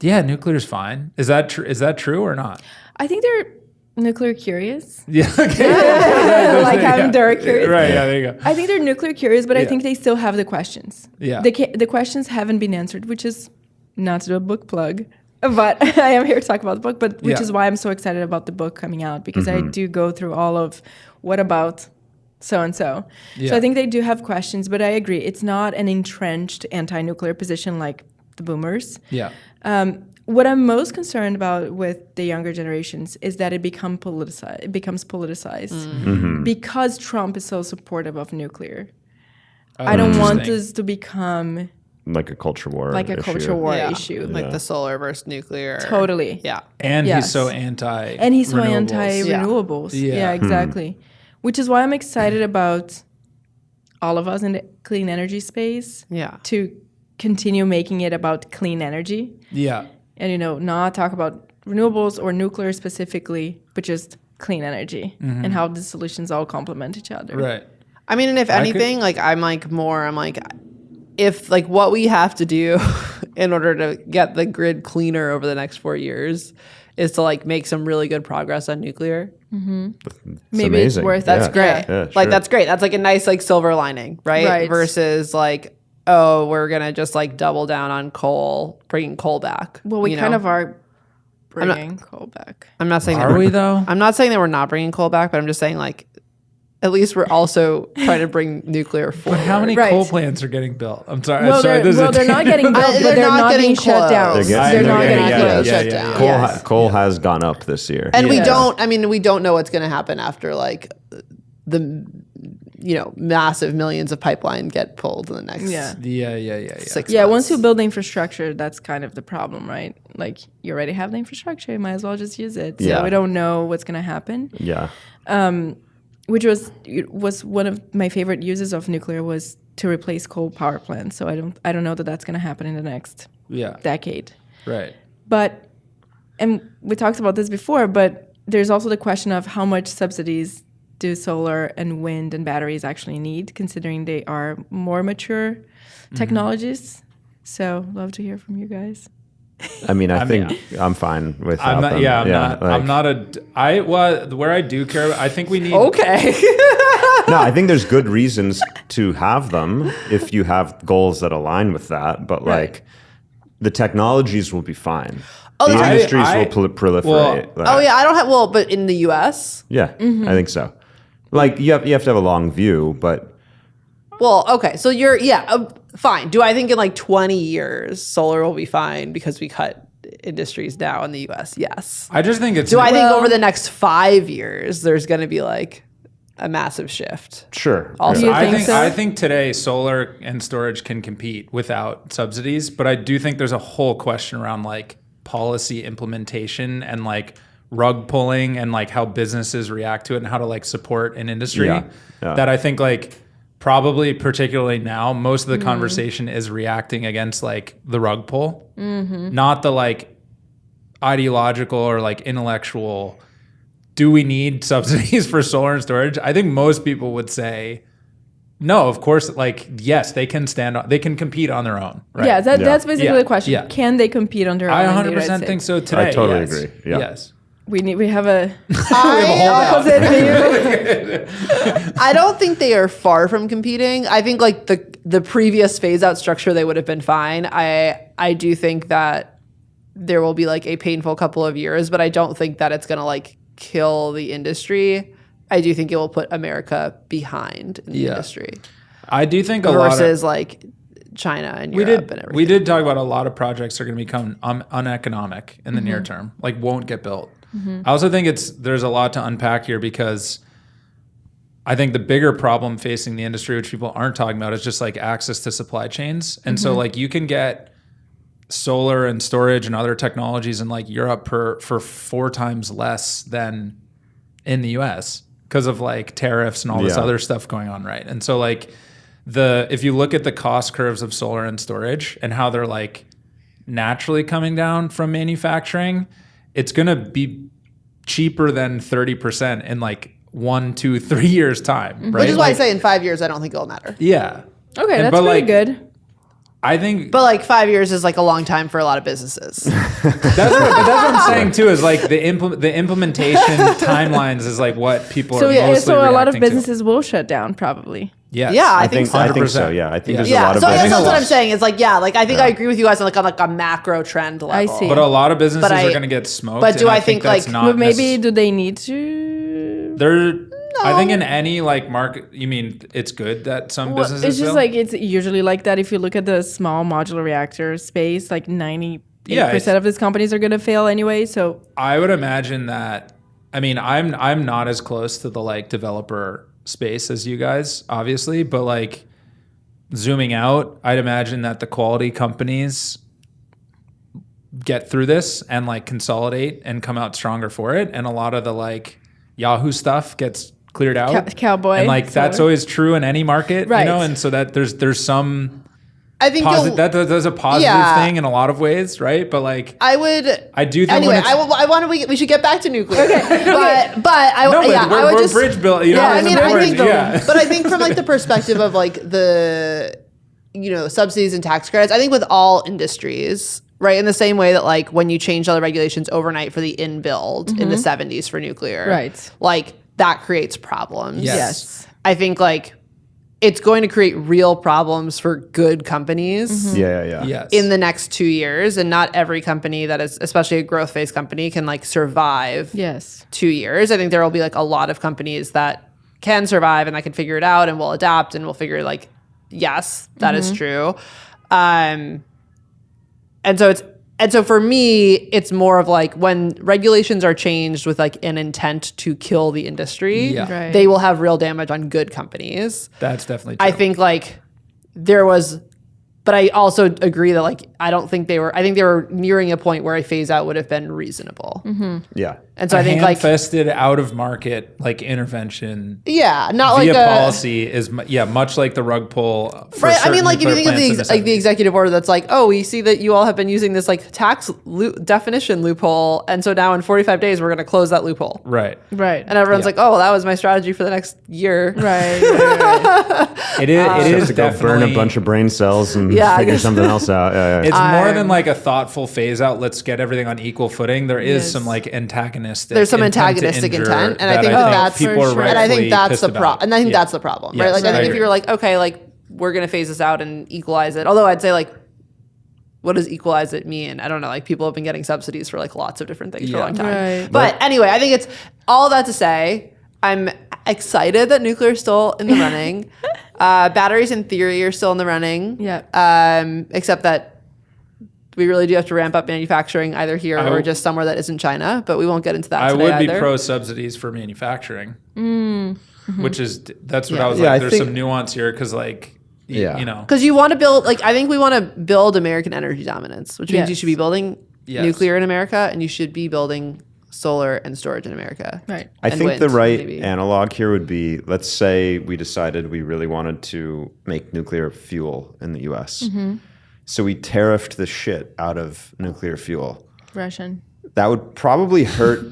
nuclear's fine. Is that true? Is that true or not? I think they're nuclear curious. Yeah. Okay. I'm dirt curious. Right. Yeah. There you go. I think they're nuclear curious, but I think they still have the questions. Yeah. The questions haven't been answered, which is not to do a book plug, but I am here to talk about the book. But which is why I'm so excited about the book coming out, because I do go through all of what about so and so. So I think they do have questions, but I agree it's not an entrenched anti-nuclear position like the boomers. Yeah. what I'm most concerned about with the younger generations is that it becomes politicized because Trump is so supportive of nuclear. I don't want this to become like a culture war like a issue. culture war issue. Like the solar versus nuclear. Totally. Yeah. And Yes. he's so anti. And he's so renewables. anti-renewables. Yeah. Yeah, exactly. Which is why I'm excited about all of us in the clean energy space to continue making it about clean energy. Yeah. And, not talk about renewables or nuclear specifically, but just clean energy and how the solutions all complement each other. Right. I mean, and if anything, if like what we have to do in order to get the grid cleaner over the next 4 years is to like make some really good progress on nuclear. Maybe it's amazing. worth That's it. great. Yeah, Like sure. that's great. That's like a nice like silver lining, right? Versus like, oh, we're gonna just like double down on coal, bringing coal back. Well, we you kind know? of are bringing coal back. I'm not saying Are we though? I'm not saying that we're not bringing coal back, but I'm just saying like, at least we're also trying to bring nuclear forward. How many Right. cool plants are getting built? I'm sorry. Well, they're they're not getting built, but They're they're not not getting being shut down. closed. They're not Yeah, getting yeah, closed. shut yeah, down. yeah. Coal, Yes. coal has gone up this year. And we Yeah. don't. I mean, we don't know what's going to happen after like the massive millions of pipeline get pulled in the next Yeah. Yeah. 6 Yeah, months. once you build the infrastructure, that's kind of the problem, right? Like, you already have the infrastructure, you might as well just use it. So Yeah. we don't know what's going to happen. Yeah. Which was one of my favorite uses of nuclear was to replace coal power plants. So I don't know that that's going to happen in the next Yeah. decade. Right. But, and we talked about this before, but there's also the question of how much subsidies do solar and wind and batteries actually need, considering they are more mature technologies. So love to hear from you guys. I mean, I mean, think I'm fine with I'm not. them. Yeah. I'm not. like- I'm not a. I well, where I do care. I think we need. Okay. No, I think there's good reasons to have them if you have goals that align with that. But like, the technologies will be fine. The I- industries I- will proliferate. well- Like, Oh yeah, I don't have. Well, but in the U.S. yeah, I think so. Like you have to have a long view, but Well, okay. So you're fine. Do I think in like 20 years solar will be fine because we cut industries now in the U.S.? Yes. I just think it's. Do I think Well- over the next 5 years there's going to be like a massive shift? sure. Also- You I think think so? I think today solar and storage can compete without subsidies, but I do think there's a whole question around like policy implementation and like rug pulling and like how businesses react to it and how to like support an industry Yeah. that I think like probably particularly now most of the conversation is reacting against like the rug pull, not the like ideological or like intellectual. Do we need subsidies for solar and storage? I think most people would say, no, of course, like, yes, they can they can compete on their own. Right? Yeah, that's basically Yeah. the question. Yeah. Can they compete on their own? I in the 100% United think States? so today. I totally yes. agree. Yeah. Yes. We have a Opposite view. I don't think they are far from competing. I think like the previous phase out structure they would have been fine. I do think that there will be like a painful couple of years, but I don't think that it's gonna like kill the industry. I do think it will put America behind in the Yeah. industry I do think a lot versus of, like China and we Europe and did everything. we did talk about a lot of projects are going to become uneconomic in the Mm-hmm. near term, like won't get built. I also think there's a lot to unpack here because I think the bigger problem facing the industry, which people aren't talking about, is just like access to supply chains. And so like you can get solar and storage and other technologies in like Europe for 4 times less than in the US because of like tariffs and all this Yeah. other stuff going on, right? And so like if you look at the cost curves of solar and storage and how they're like naturally coming down from manufacturing, it's going to be cheaper than 30% in like 1, 2, 3 years time, right? Which is why I Like, say in 5 years I don't think it'll matter. yeah. okay. And- That's but, pretty like, good. I think But like 5 years is like a long time for a lot of businesses. that's what I'm saying too. Is like the implementation timelines is like what people are mostly So a lot of reacting to. businesses will shut down probably. Yes. Yeah, I think so. 100%. Yeah, I think Yeah. there's Yeah, a lot of so I guess businesses. that's what I'm saying. It's like, like I think I agree with you guys on like a macro trend level. see. But a lot of businesses But I- are going to get smoked. but do and I think, that's like- not But maybe do they need to? I think in any like market, you mean it's good that some businesses. It's just will? like it's usually like that. If you look at the small modular reactor space, like 8% of these companies are going to fail anyway. So I would imagine that. I mean, I'm not as close to the like developer space as you guys, obviously, but like zooming out, I'd imagine that the quality companies get through this and like consolidate and come out stronger for it, and a lot of the like Yahoo stuff gets cleared out. Cowboy, and like that's solar. always true in any market, Right. you know, and so that there's some. I think that's a positive thing in a lot of ways, right? But like, I do think Anyway, when it's, I want to. We should get back to nuclear. But we're just bridge build. You know, Yeah, I it's mean, important, but I think from like the perspective of like the, subsidies and tax credits, I think with all industries, right, in the same way that like when you change all the regulations overnight for the in-build in the 70s for nuclear, Right. like that creates problems. Yes. I think like it's going to create real problems for good companies. Yeah. yes. In the next 2 years, and not every company that is, especially a growth phase company, can like survive yes. 2 years. I think there will be like a lot of companies that can survive and that can figure it out and will adapt and will figure like, yes, that is true. And so for me, it's more of like when regulations are changed with like an intent to kill the industry, Yeah. Right. they will have real damage on good companies. That's definitely true. I think like there was, but I also agree that like I think they were nearing a point where a phase out would have been reasonable. Yeah. And so I think like ham-fisted out of market like intervention not via like a policy is much like the rug pull. For right. I mean, certain like if you nuclear think of plants the in the 70s. executive order that's like, oh, we see that you all have been using this like tax definition loophole, and so now in 45 days we're going to close that loophole. Right. Right. And everyone's Yeah. like, oh, well, that was my strategy for the next year. Right. It is. It is To go definitely burn a bunch of brain cells and Yeah, I figure guess. something else out. Yeah. It's more than like a thoughtful phase out. Let's get everything on equal footing. There is Yes. some like antagonistic. There's some intent to antagonistic injure intent, and I think that that's people for are sure. rightfully and I think that's pissed the about. problem. And I think Yeah. that's the problem, Yes, right? Like I I think if agree. you were like, okay, like we're going to phase this out and equalize it. Although I'd say like, what does equalize it mean? I don't know. Like people have been getting subsidies for like lots of different things for a Yeah. long time. Right. But anyway, I think it's all that to say, I'm excited that nuclear is still in the running. Batteries in theory are still in the running. Yeah. Except that we really do have to ramp up manufacturing either here I or w- just somewhere that isn't China. But we won't get into that I today would be either. pro subsidies for manufacturing, which is that's what Yeah. I was Yeah, like. I There's think- some nuance here because like Yeah. you know. Because you want to build, like, I think we want to build American energy dominance, which means you Yes. should be building Yes. nuclear in America and you should be building solar and storage in America. Right. I And think the wind, right maybe. analog here would be, let's say we decided we really wanted to make nuclear fuel in the US. So we tariffed the shit out of nuclear fuel. Russian. That would probably hurt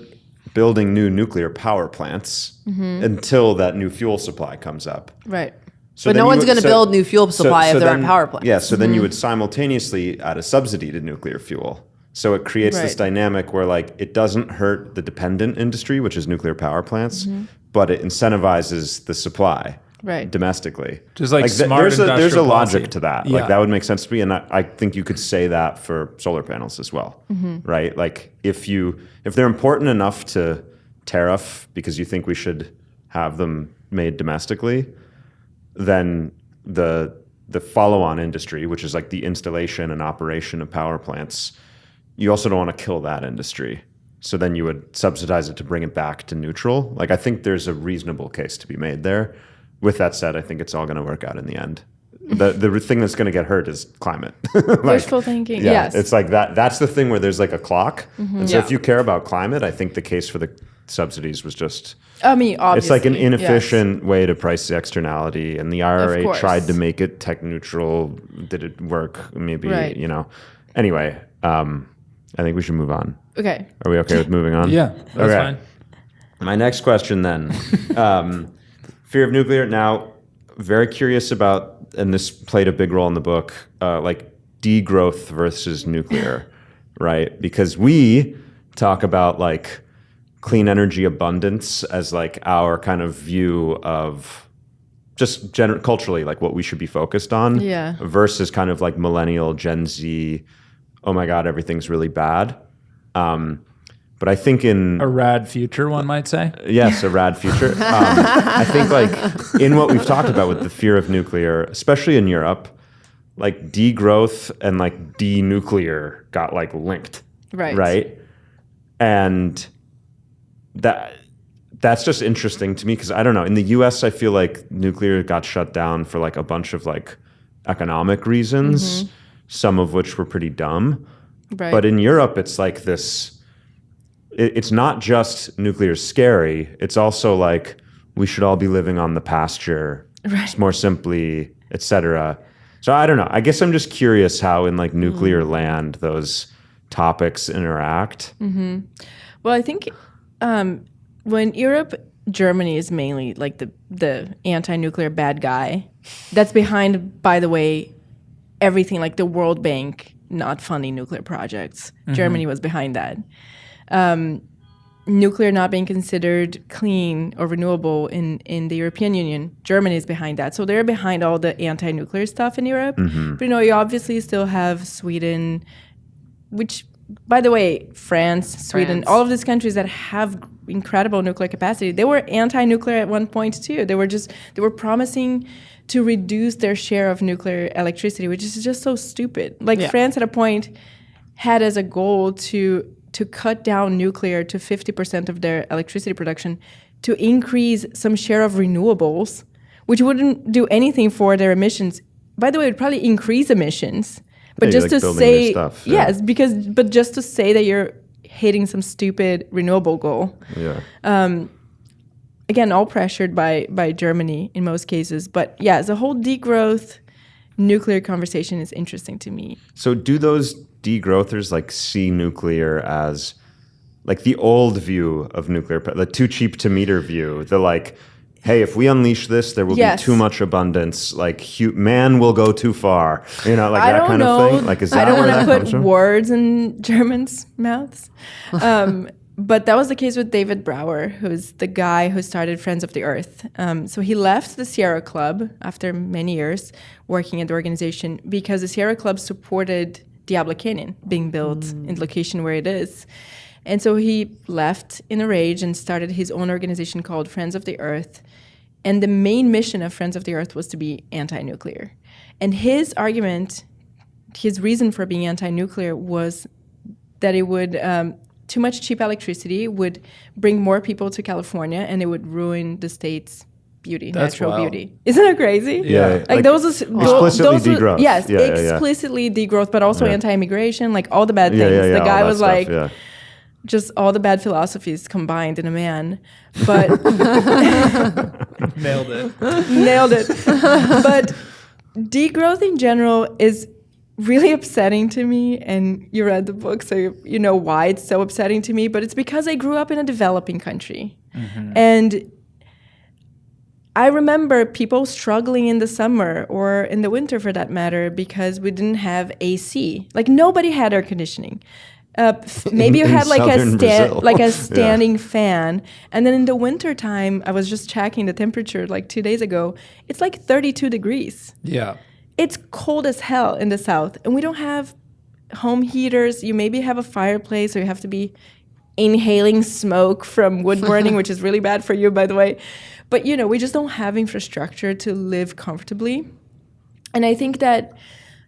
building new nuclear power plants until that new fuel supply comes up. Right. So But then no you one's would- going to so- build new fuel supply if there aren't then- power plants. Yeah, so then you would simultaneously add a subsidy to nuclear fuel. So it creates this Right. dynamic where like it doesn't hurt the dependent industry, which is nuclear power plants, but it incentivizes the supply Right. domestically. Just like smart there's a industrial logic policy. to that. Yeah. Like that would make sense to me, and I think you could say that for solar panels as well, right? Like if they're important enough to tariff because you think we should have them made domestically, then the follow-on industry, which is like the installation and operation of power plants, you also don't want to kill that industry. So then you would subsidize it to bring it back to neutral. Like I think there's a reasonable case to be made there. With that said, I think it's all going to work out in the end. The thing that's going to get hurt is climate. Like, Wishful thinking. yeah, Yes. it's like that. That's the thing where there's like a clock. And so Yeah. if you care about climate, I think the case for the subsidies was just I mean, obviously. it's like an yes. inefficient way to price the externality, and the IRA course. tried to make it tech neutral. Did it work? Maybe, Right. you know. Anyway, I think we should move on. Okay. Are we okay with moving on? Yeah, that's Okay. fine. My next question then. Fear of nuclear. Now, very curious about, and this played a big role in the book, like degrowth versus nuclear, right? Because we talk about like clean energy abundance as like our kind of view of just culturally, like what we should be focused on, Yeah. versus kind of like millennial Gen Z, oh my God, everything's really bad. But I think in A rad future, one might say. yes, a rad future. I think like in what we've talked about with the fear of nuclear, especially in Europe, like degrowth and like denuclear got like linked. Right. And that's just interesting to me because I don't know. In the US, I feel like nuclear got shut down for like a bunch of like economic reasons, some of which were pretty dumb. Right. But in Europe, it's like this, it's not just nuclear scary. It's also like we should all be living on the pasture more simply, etc. So I don't know. I guess I'm just curious how in like nuclear land those topics interact. Well, I think when Europe, Germany is mainly like the anti-nuclear bad guy. That's behind, by the way, everything like the World Bank not funding nuclear projects. Germany was behind that. Nuclear not being considered clean or renewable in the European Union, Germany is behind that. So they're behind all the anti-nuclear stuff in Europe. But you obviously still have Sweden, which, by the way, France, Sweden, all of these countries that have incredible nuclear capacity, they were anti-nuclear at one point too. They were promising to reduce their share of nuclear electricity, which is just so stupid. Like France at a point had as a goal to cut down nuclear to 50% of their electricity production to increase some share of renewables, which wouldn't do anything for their emissions. By the way, it would probably increase emissions. But just to say, yes, but just to say that you're hitting some stupid renewable goal. Again, all pressured by Germany in most cases. But yeah, the whole degrowth nuclear conversation is interesting to me. So do those degrowthers like see nuclear as like the old view of nuclear, the too cheap to meter view, the like, hey, if we unleash this, there will be too much abundance. Like, man will go too far. You know, like that kind of thing. Like, is that where that comes from? I don't want to put words in Germans' mouths. But that was the case with David Brower, who's the guy who started Friends of the Earth. So he left the Sierra Club after many years working at the organization because the Sierra Club supported Diablo Canyon being built in the location where it is. And so he left in a rage and started his own organization called Friends of the Earth. And the main mission of Friends of the Earth was to be anti-nuclear. And his argument, his reason for being anti-nuclear was that it would, too much cheap electricity would bring more people to California and it would ruin the state's beauty, natural beauty. Isn't that crazy? Yeah. Like those explicitly degrowth. Yes, explicitly degrowth, but also anti-immigration, like all the bad things. The guy was like... just all the bad philosophies combined in a man. But nailed it. But degrowth in general is really upsetting to me. And you read the book, so you know why it's so upsetting to me. But it's because I grew up in a developing country. And I remember people struggling in the summer or in the winter for that matter because we didn't have AC. Like nobody had air conditioning. Maybe you had like a standing fan, and then in the winter time, I was just checking the temperature like 2 days ago. It's like 32 degrees. Yeah, it's cold as hell in the south, and we don't have home heaters. You maybe have a fireplace, or you have to be inhaling smoke from wood burning, which is really bad for you, by the way. But we just don't have infrastructure to live comfortably, and I think that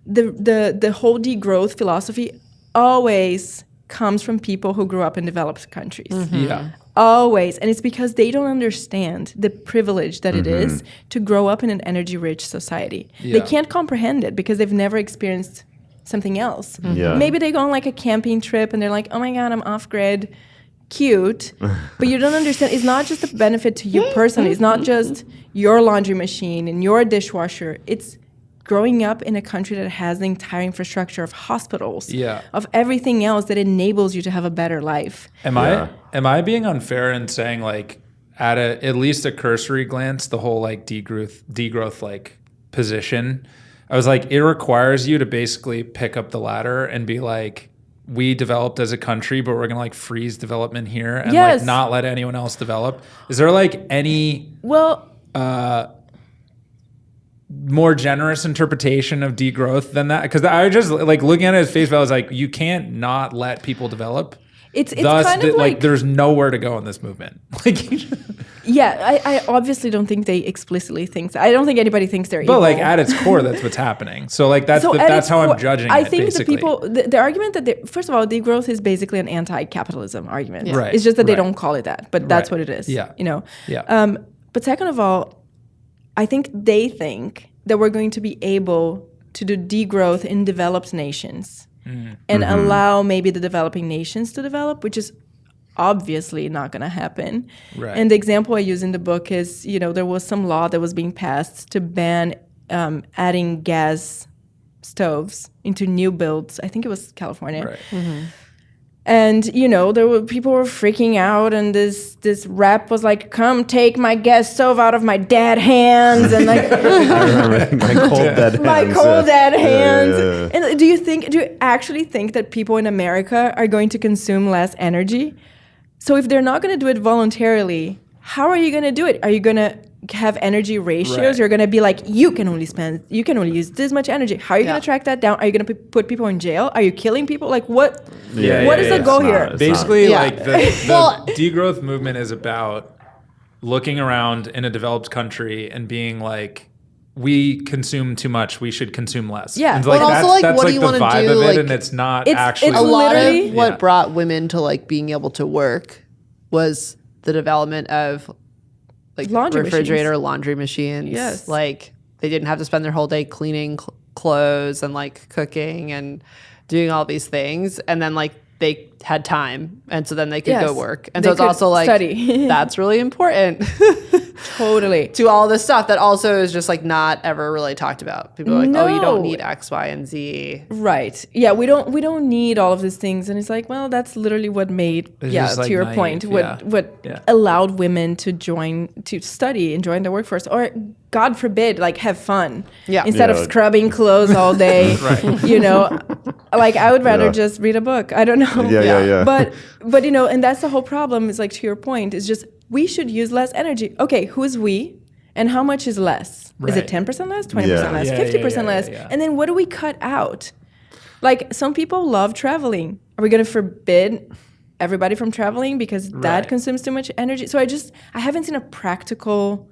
the whole degrowth philosophy always comes from people who grew up in developed countries. Yeah. Always. And it's because they don't understand the privilege that it is to grow up in an energy-rich society. They can't comprehend it because they've never experienced something else. Maybe they go on like a camping trip and they're like, oh my God, I'm off-grid. Cute. But you don't understand. It's not just a benefit to you personally. It's not just your laundry machine and your dishwasher. It's growing up in a country that has the entire infrastructure of hospitals, of everything else that enables you to have a better life. Am I being unfair in saying like at least a cursory glance, the whole like degrowth like position, I was like, it requires you to basically pick up the ladder and be like, we developed as a country, but we're gonna like freeze development here and like not let anyone else develop. Is there like any more generous interpretation of degrowth than that? Because I just like looking at it as face value, I was like, you can't not let people develop. It's Thus, kind of like there's nowhere to go in this movement. Like, yeah, I obviously don't think they explicitly think that. I don't think anybody thinks they're evil. but like at its core, that's what's happening. So like that's So at that's its how core, I'm judging I it. think Basically. the people, the argument that first of all, degrowth is basically an anti-capitalism argument. Right, It's just that they right. don't call it that, but that's Right. what it is. Yeah. You know. Yeah. But second of all, I think they think that we're going to be able to do degrowth in developed nations and allow maybe the developing nations to develop, which is obviously not going to happen. Right. And the example I use in the book is, there was some law that was being passed to ban adding gas stoves into new builds. I think it was California. Right. And people were freaking out, and this rep was like, "Come take my gas stove out of my dead hands," and like, I remember my cold dead hands. my cold dead hands. Yeah. And do you actually think that people in America are going to consume less energy? So if they're not going to do it voluntarily, how are you going to do it? Are you going to have energy ratios? Right. You're going to be like, you can only use this much energy. How are you going to track that down? Are you going to put people in jail? Are you killing people? Like what? Yeah, what is the goal here? It's Basically, Yeah. like the degrowth movement is about looking around in a developed country and being like, we consume too much. We should consume less. Yeah. And Well, that's, also, like, that's what do like you the wanna vibe do, of it, like- and it's not It's actually. A lot literally- of what Yeah. brought women to like being able to work was the development of like Laundry refrigerator, machines. laundry machines. Yes. Like they didn't have to spend their whole day cleaning clothes and like cooking and doing all these things. And then like they had time. And so then they could go Yes. work. And They so it's could also like, study. that's really important Totally. to all this stuff that also is just like not ever really talked about. People are like, oh, you don't No. need X, Y, and Z. Right. Yeah, we don't need all of these things, and it's like, well, that's literally what made It's yeah, just, to like, your naive, point, yeah. what Yeah. allowed women to study and join the workforce, or God forbid, like have fun. Yeah. Instead Yeah. of scrubbing clothes all day. Right. Like I would rather Yeah. just read a book. I don't know. Yeah. But and that's the whole problem, is like, to your point, is just we should use less energy. Okay, who's we? And how much is less? Is it Right. 10% less, 20% Yeah. less, Yeah, 50% yeah, less? yeah. And then what do we cut out? Like, some people love traveling. Are we going to forbid everybody from traveling because that Right. consumes too much energy? So I haven't seen a practical,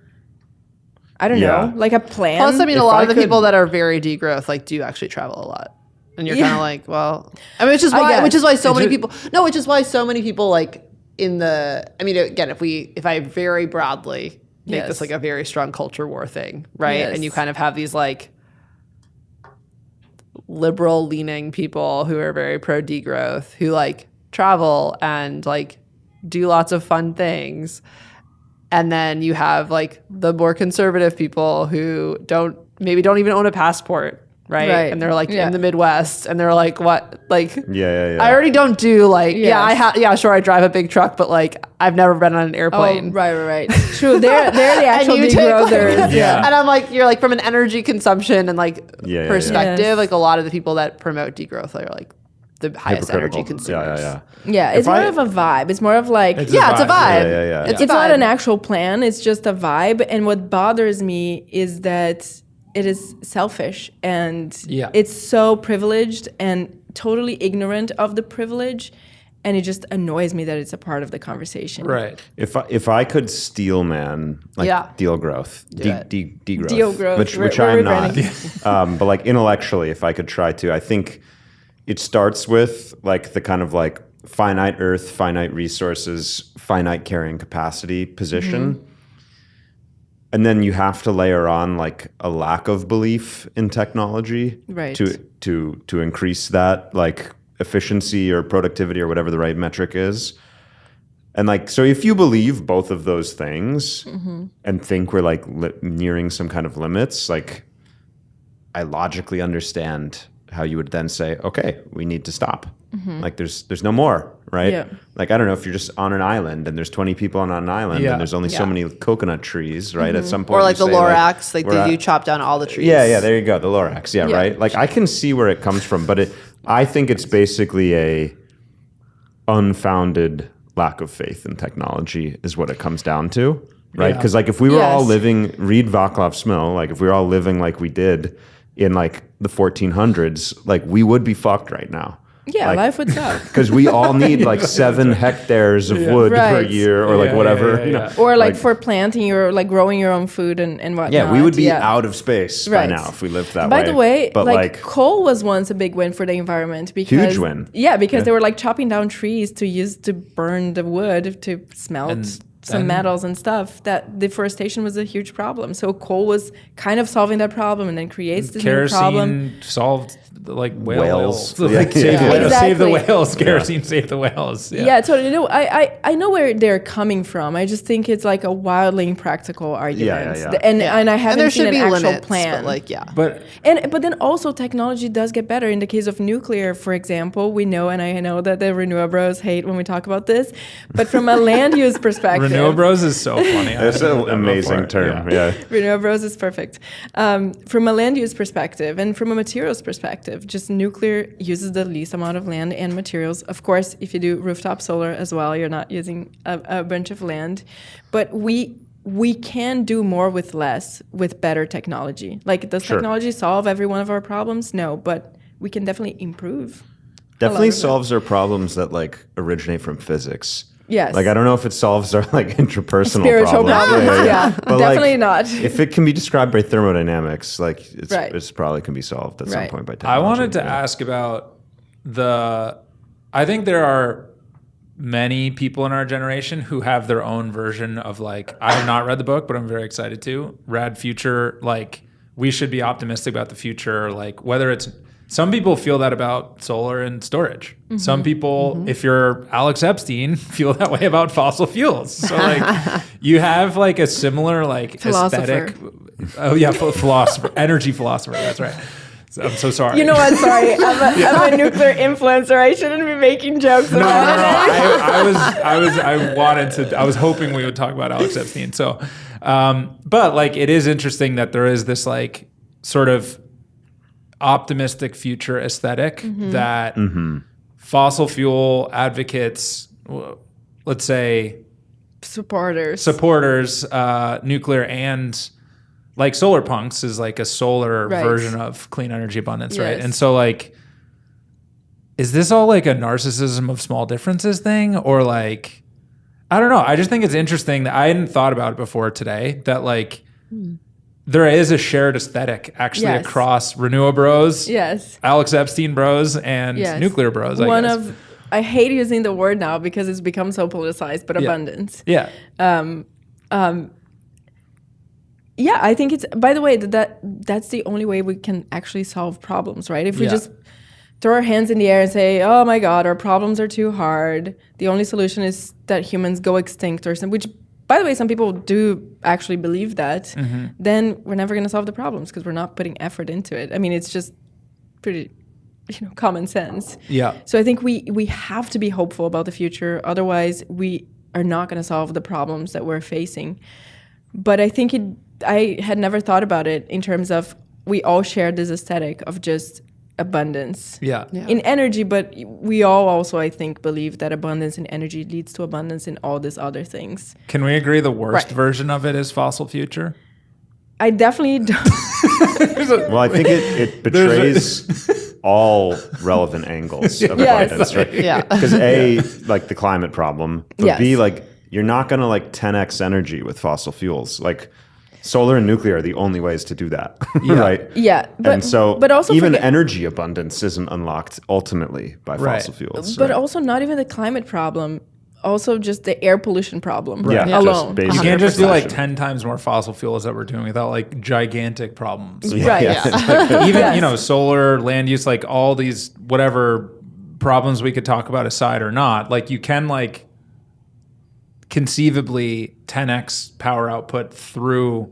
I don't Yeah. know, like a plan. Plus, I mean, If a lot I of the could- people that are very degrowth like do actually travel a lot, and you're Yeah. kind of like, well, I mean, which is I why guess. so It many ju- people. No, which is why so many people like in the. I mean, again, if I very broadly make Yes. this like a very strong culture war thing, right? Yes. And you kind of have these like liberal leaning people who are very pro degrowth who like travel and like do lots of fun things. And then you have like the more conservative people who don't even own a passport, right? Right. And they're like Yeah. in the Midwest, and they're like, what? Like, Yeah. I already don't do like, Yes. sure, I drive a big truck, but like, I've never been on an Oh, airplane. right. True. They're the actual And you take, like- degrowthers. Yeah. And I'm like, you're like from an energy consumption and like Yeah. perspective, Yes. like a lot of the people that promote degrowth are like the highest energy Hypocritical. consumers. Yeah. Yeah, it's If more I- of a vibe. It's more of like, It's Yeah, it's a vibe. Yeah. It's, it's a not vibe. an actual plan. It's just a vibe. And what bothers me is that it is selfish, and Yeah. it's so privileged and totally ignorant of the privilege. And it just annoys me that it's a part of the conversation. Right. If I could steel man like Yeah. deal growth, it. degrowth, Deal growth. which We're I'm not. rebranding. But like intellectually, if I could try to, I think it starts with like the kind of like finite Earth, finite resources, finite carrying capacity position. Mm-hmm. And then you have to layer on like a lack of belief in technology Right. to increase that like efficiency or productivity or whatever the right metric is. And like, so if you believe both of those things and think we're like nearing some kind of limits, like I logically understand how you would then say, okay, we need to stop. Like there's no more, right? Yeah. Like, I don't know if you're just on an island and there's 20 people on an island Yeah. and there's only so Yeah. many coconut trees, right? At some point, Or like you the say, Lorax, like we're they at- do chop down all the trees. yeah, there you go. The Lorax. Yeah, Yeah. right. Like I can see where it comes from, but I think it's basically a unfounded lack of faith in technology is what it comes down to, right? Yeah. Because like if we were all Yes. living, read Václav Smil, like if we were all living like we did in like the 1400s, like we would be fucked right now. Yeah, life would suck. Because we all need like 7 hectares of wood per Right. year, or like whatever. You know? Or like for planting your, like growing your own food and whatnot. Yeah, we would be out of space by Right. now if we lived that way. By the way, but like coal was once a big win for the environment because Huge win. Yeah, because they were like chopping down trees to burn the wood to smelt And some then- metals and stuff. That deforestation was a huge problem. So coal was kind of solving that problem, and then creates this new problem. Kerosene solved like Whales. like Yeah. save, the whales. Save the Exactly. whales. Kerosene save the whales. Yeah, totally. You know, I know where they're coming from. I just think it's like a wildly impractical argument. yeah. And I haven't there seen should an be actual limits, plan. but like, yeah. But But then also technology does get better. In the case of nuclear, for example, we know, and I know that the Renewable Bros hate when we talk about this, but from a land use perspective, Renewable Bros is so funny. That's an amazing term. Yeah. Renewable Bros is perfect. From a land use perspective and from a materials perspective, just nuclear uses the least amount of land and materials. Of course, if you do rooftop solar as well, you're not using a bunch of land. But we can do more with less with better technology. Like, does Sure. technology solve every one of our problems? No, but we can definitely improve. Definitely of them. solves our problems that like originate from physics. Yes. Like I don't know if it solves our like interpersonal Spiritual problems, yeah. But, Definitely not. If it can be described by thermodynamics, like Right. it's probably can be solved at some Right. point by technology. I wanted to Yeah. ask about I think there are many people in our generation who have their own version of like, I have not read the book, but I'm very excited to. Rad Future, like we should be optimistic about the future. Like whether it's, some people feel that about solar and storage. Mm-hmm. Some people, if you're Alex Epstein, feel that way about fossil fuels. So like you have like a similar like Philosopher. aesthetic. Oh yeah, philosopher, energy philosopher. That's right. So, I'm so sorry. You know what? Sorry, I'm a nuclear influencer. I shouldn't be making jokes No, about it. I was hoping we would talk about Alex Epstein. So, but like, it is interesting that there is this like sort of optimistic future aesthetic that fossil fuel advocates, let's say Supporters. nuclear and like solar punks is like a solar Right. version of clean energy abundance, right? Yes. And so like, is this all like a narcissism of small differences thing? Or like, I don't know. I just think it's interesting that I hadn't thought about it before today, that like there is a shared aesthetic actually Yes. across Renewable Bros, Yes. Alex Epstein Bros, and Yes. Nuclear Bros, One I guess. of, I hate using the word now because it's become so politicized, but abundance. Yeah. Yeah, I think it's, by the way, that's the only way we can actually solve problems, right? If we Yeah. just throw our hands in the air and say, oh my God, our problems are too hard. The only solution is that humans go extinct or something, which, by the way, some people do actually believe that, then we're never going to solve the problems because we're not putting effort into it. I mean, it's just pretty, common sense. Yeah. So I think we have to be hopeful about the future. Otherwise, we are not going to solve the problems that we're facing. But I think I had never thought about it in terms of we all share this aesthetic of just abundance Yeah. in energy, but we all also, I think, believe that abundance in energy leads to abundance in all these other things. Can we agree the worst Right. version of it is fossil future? I definitely don't. Well, I think it betrays all relevant angles of Yes. abundance, right? Yeah. Because A, like the climate problem, but Yes. B, like you're not going to like 10x energy with fossil fuels. Like solar and nuclear are the only ways to do that, right? Yeah, And so but also even forget- energy abundance isn't unlocked ultimately by Right. fossil fuels. but right? also not even the climate problem, also just the air pollution problem Yeah, just alone. basic You can't just do like pollution. 10 times more fossil fuels that we're doing without like gigantic problems. Right. Even, Yes. solar, land use, like all these whatever problems we could talk about aside or not, like you can like conceivably 10x power output through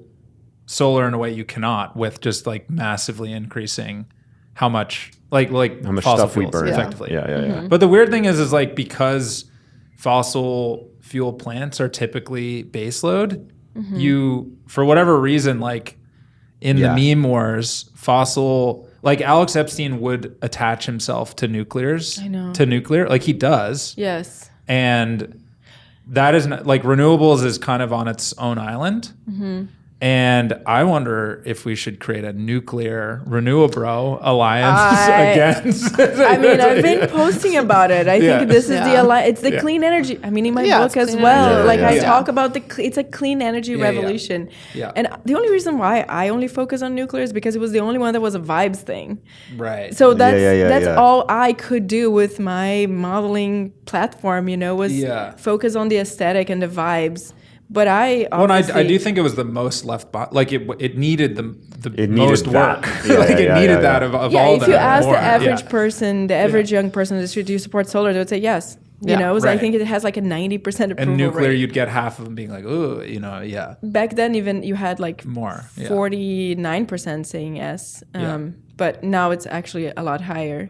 solar in a way you cannot with just like massively increasing how much like How much fossil stuff we fuels burn. effectively. Yeah. But the weird thing is like because fossil fuel plants are typically baseload, you for whatever reason, like in Yeah. the meme wars, like Alex Epstein would attach himself to nuclears. I know. To nuclear, like he does, Yes. and that is not, like renewables is kind of on its own island. And I wonder if we should create a nuclear renewable alliance against. I mean, I've been posting about it. I think this is the alliance. It's the Yeah. clean energy. I mean, in my Yeah, book it's as clean well. energy. Like Yeah, I yeah. talk about it's a clean energy Yeah, yeah. revolution. Yeah. And the only reason why I only focus on nuclear is because it was the only one that was a vibes thing. Right. So that's yeah. all I could do with my modeling platform. Was focus on the aesthetic and the vibes. But I do think it was the most left behind. Like it needed the It most needed work. that. Yeah, like it yeah, needed yeah, that yeah. of all if that. you ask more. the average Yeah. person, the average young person, do you support solar? They would say yes. Yeah, So I right. think it has like a 90% approval And nuclear, rate. you'd get half of them being like, "Ooh, yeah, Back then, even you had like more." Yeah. 49% saying yes, Yeah. but now it's actually a lot higher.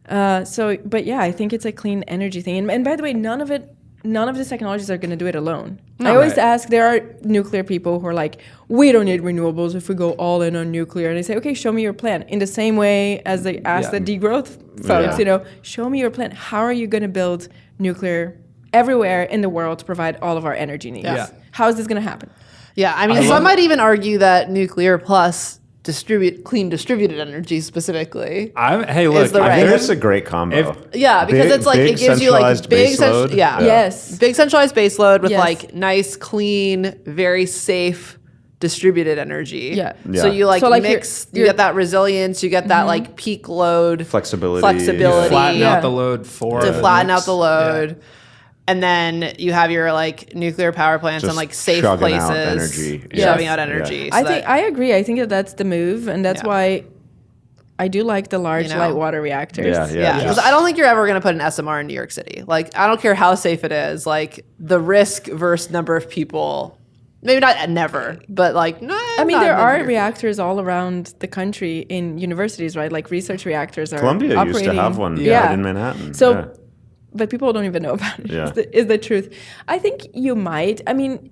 But yeah, I think it's a clean energy thing. And by the way, none of these technologies are going to do it alone. I always ask, there are nuclear people who are like, we don't need renewables if we go all in on nuclear. And I say, okay, show me your plan. In the same way as they ask the degrowth folks, show me your plan. How are you going to build nuclear everywhere in the world to provide all of our energy needs? Yeah. How is this going to happen? Yeah, I mean, some might even argue that nuclear plus clean distributed energy specifically. Hey, look, the I right. think it's a great combo. Yeah, because Big- it's like big it gives you like centralized big baseload. Yes. big centralized baseload with Yes. like nice, clean, very safe distributed energy. Yeah. So you So, like, mix, you you're- get that resilience, you get that like peak load Flexibility. flatten Yeah. out the load for to the flatten mix. out the load. And then you have your like nuclear power plants Just in like safe chugging places, out energy. shoving Yes. out energy. I think I agree. I think that's the move, and that's Yeah. why I do like the large light water reactors. Yeah, because I don't think you're ever going to put an SMR in New York City. Like, I don't care how safe it is. Like, the risk versus number of people, maybe not never, but like, no. I mean, there are reactors all around the country in universities, right? Like research reactors are Columbia operating. used to have one Yeah. in Manhattan. So, yeah. but people don't even know about it. Yeah. Is the truth. I think you might. I mean,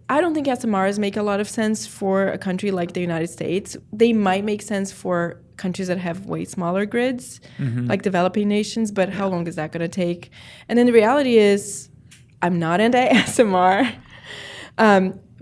I don't think SMRs make a lot of sense for a country like the United States. They might make sense for countries that have way smaller grids, like developing nations, but how long is that going to take? And then the reality is, I'm not anti-SMR,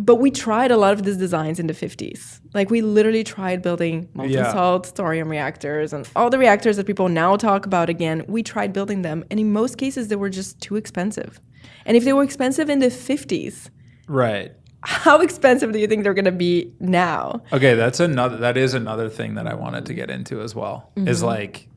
but we tried a lot of these designs in the 50s. Like, we literally tried building molten salt thorium reactors and all the reactors that people now talk about again. We tried building them, and in most cases, they were just too expensive. And if they were expensive in the 50s, Right. how expensive do you think they're going to be now? Okay, that is another thing that I wanted to get into as well. Is like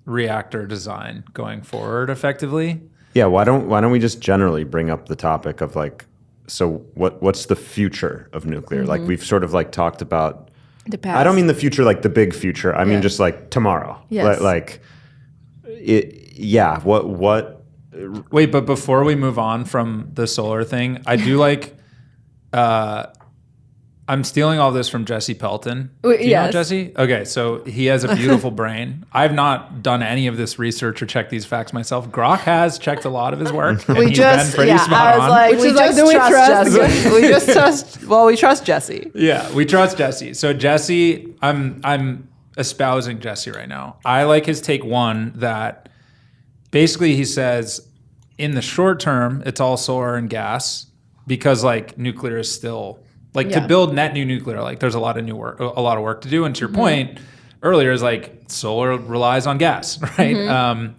reactor design going forward effectively. Yeah, why don't we just generally bring up the topic of like, so what's the future of nuclear? Like we've sort of like talked about The past. I don't mean the future like the big future. I mean just like tomorrow. Yes. What Wait, but before we move on from the solar thing, I do like I'm stealing all this from Jesse Pelton. Do you know yes. Jesse? Okay, so he has a beautiful brain. I've not done any of this research or checked these facts myself. Grok has checked a lot of his work. And he's been pretty spot I was on. like, Which we is like, just do we trust trust? Jesse. We just trust. Well, we trust Jesse. Yeah, we trust Jesse. So Jesse, I'm espousing Jesse right now. I like his take one that basically he says in the short term it's all solar and gas because like nuclear is still like to build net new nuclear, like there's a lot of work to do. And to your point earlier is like solar relies on gas, right?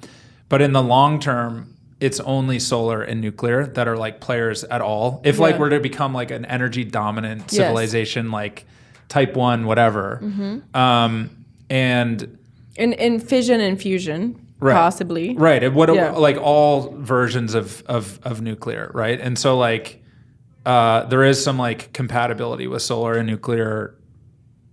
But in the long term, it's only solar and nuclear that are like players at all. If like we're to become like an energy dominant civilization, like type 1, whatever. And in fission and fusion, possibly. Right. Like all versions of nuclear, right? And so like there is some like compatibility with solar and nuclear,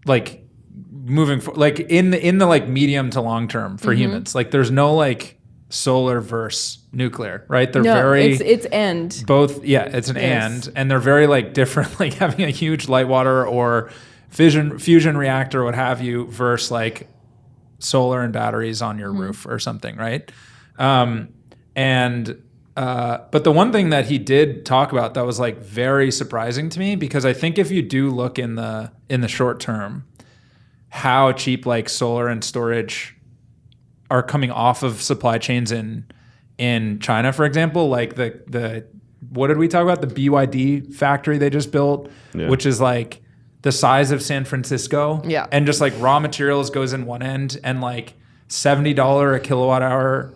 like moving like in the like medium to long term for humans. Like there's no like solar versus nuclear, right? They're very it's and both. Yeah, it's an and they're very like different. Like having a huge light water or fusion reactor, what have you, versus like solar and batteries on your roof or something, right? But the one thing that he did talk about that was like very surprising to me, because I think if you do look in the short term, how cheap like solar and storage are coming off of supply chains in China, for example, like the what did we talk about? The BYD factory they just built, which is like the size of San Francisco. Yeah. And just like raw materials goes in one end and like $70 a kilowatt hour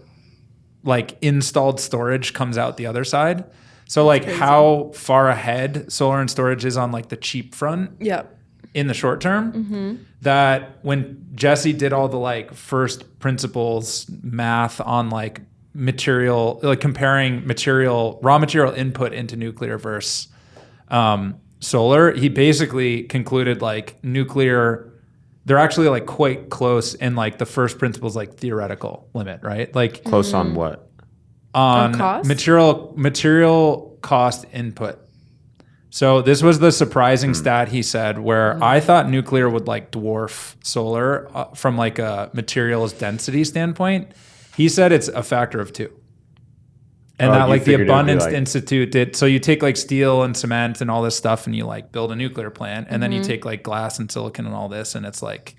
like installed storage comes out the other side. So like how far ahead solar and storage is on like the cheap front. Yeah. In the short term, that when Jesse did all the like first principles math on like material, like comparing raw material input into nuclear versus solar, he basically concluded like nuclear, they're actually like quite close in like the first principles like theoretical limit, right? Like Close on what? On cost? material cost input. So this was the surprising stat he said, where I thought nuclear would like dwarf solar from like a materials density standpoint. He said it's a factor of 2. And that you like the figured it'd be Abundance like- Institute did. So you take like steel and cement and all this stuff and you like build a nuclear plant, and then you take like glass and silicon and all this, and it's like,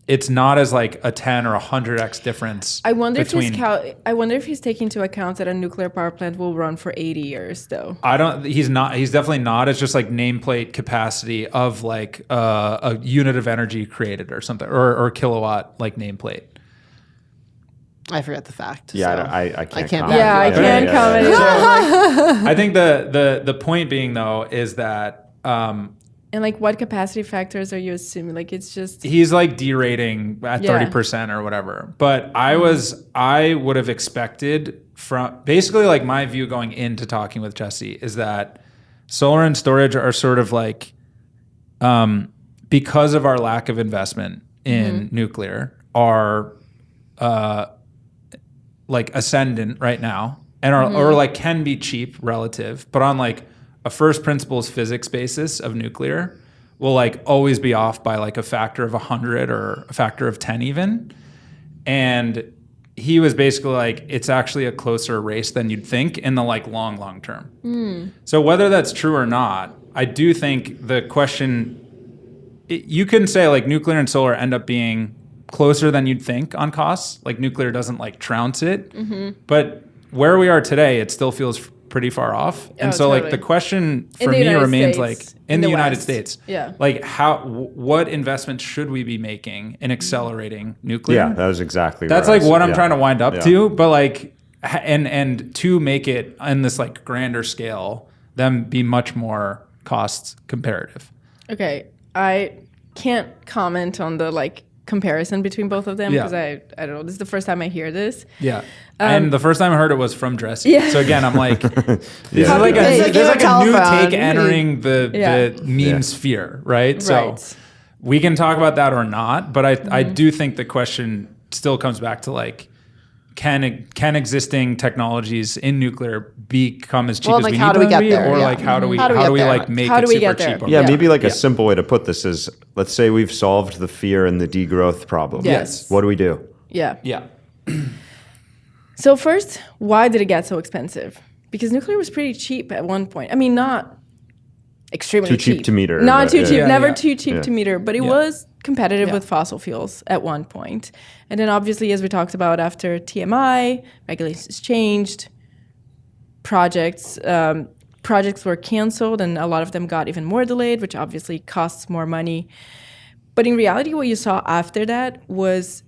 it's not as like a 10 or 100x difference. I wonder between, if he's taking into account that a nuclear power plant will run for 80 years, though. He's definitely not. It's just like nameplate capacity of like a unit of energy created or something, or kilowatt like nameplate. I forget the fact. Yeah, so I can't can't comment. Yeah, I can't comment. I think the point being though is that And like, what capacity factors are you assuming? Like, it's just he's like derating at Yeah. 30% or whatever. But I would have expected from basically like my view going into talking with Jesse is that solar and storage are sort of like, because of our lack of investment in nuclear, are like ascendant right now and are or like can be cheap relative, but on like a first principles physics basis of nuclear will like always be off by like a factor of 100 or a factor of 10 even. And he was basically like, it's actually a closer race than you'd think in the like long term. So whether that's true or not, I do think the question, you can say like nuclear and solar end up being closer than you'd think on costs. Like nuclear doesn't like trounce it, but where we are today, it still feels pretty far off. And so like totally. the question In for the me United remains States, like in the United West. States, Yeah. like what investments should we be making in accelerating nuclear? Yeah, that was exactly. That's where I like was- what I'm yeah. trying to wind up Yeah. to, but like, and to make it on this like grander scale, them be much more cost comparative. okay. I can't comment on the like comparison between both of them Yeah. because I don't know. This is the first time I hear this. Yeah. And the first time I heard it was from Jesse. Yeah. So again, I'm like, this is Yeah. like It's like there's a like a new telephone. take entering the meme Yeah. sphere, right? So Right. we can talk about that or not, but I do think the question still comes back to like, can existing technologies in nuclear become as cheap Well, as like, we how need do we them get to be, there? or Yeah. like how do we How do we get there? like make How it do we super get there? cheap? Yeah, Yeah. maybe like Yeah. a simple way to put this is, let's say we've solved the fear and the degrowth problem. Yes. What do we do? Yeah. Yeah. So first, why did it get so expensive? Because nuclear was pretty cheap at one point. I mean, not extremely Too cheap to meter, Not but too yeah. cheap. Yeah, Never yeah. too cheap Yeah. to meter. But it Yeah. was competitive Yeah. with fossil fuels at one point. And then obviously, as we talked about after TMI, regulations changed. Projects were canceled, and a lot of them got even more delayed, which obviously costs more money. But in reality, what you saw after that was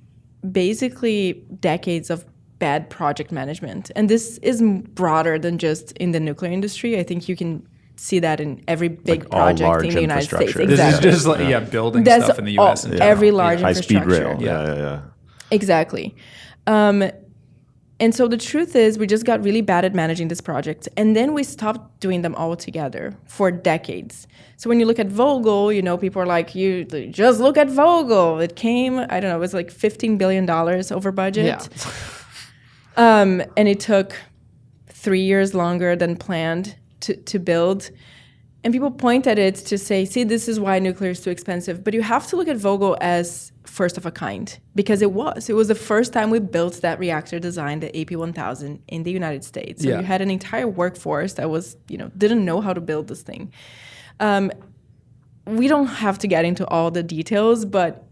basically decades of bad project management. And this is broader than just in the nuclear industry. I think you can see that in every big Like all project large in the United States. infrastructure. This Exactly. is just like building That's stuff in the all- US and every general. large Yeah. High speed infrastructure. rail. Yeah. Yeah. Exactly. And so the truth is, we just got really bad at managing this project, and then we stopped doing them all together for decades. So when you look at Vogel, you know, people are like, you just look at Vogel. It came, I don't know, it was like $15 billion over budget. Yeah. And it took 3 years longer than planned to build. And people point at it to say, see, this is why nuclear is too expensive. But you have to look at Vogel as first of a kind, because it was. It was the first time we built that reactor design, the AP1000, in the United States. So Yeah. you had an entire workforce that was, didn't know how to build this thing. We don't have to get into all the details, but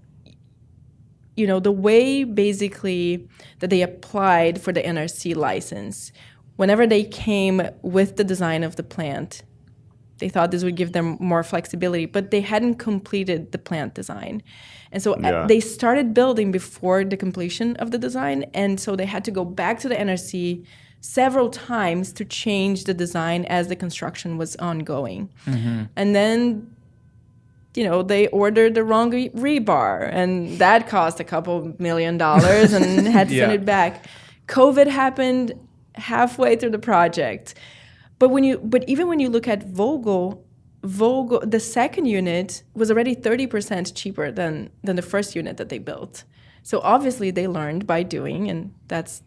the way basically that they applied for the NRC license whenever they came with the design of the plant, they thought this would give them more flexibility, but they hadn't completed the plant design. And so they started building before the completion of the design. And so they had to go back to the NRC several times to change the design as the construction was ongoing. And then, you know, they ordered the wrong rebar, and that cost a couple $1 million and had to send it back. COVID happened halfway through the project. But even when you look at Vogel, the second unit was already 30% cheaper than the first unit that they built. So obviously they learned by doing, and that's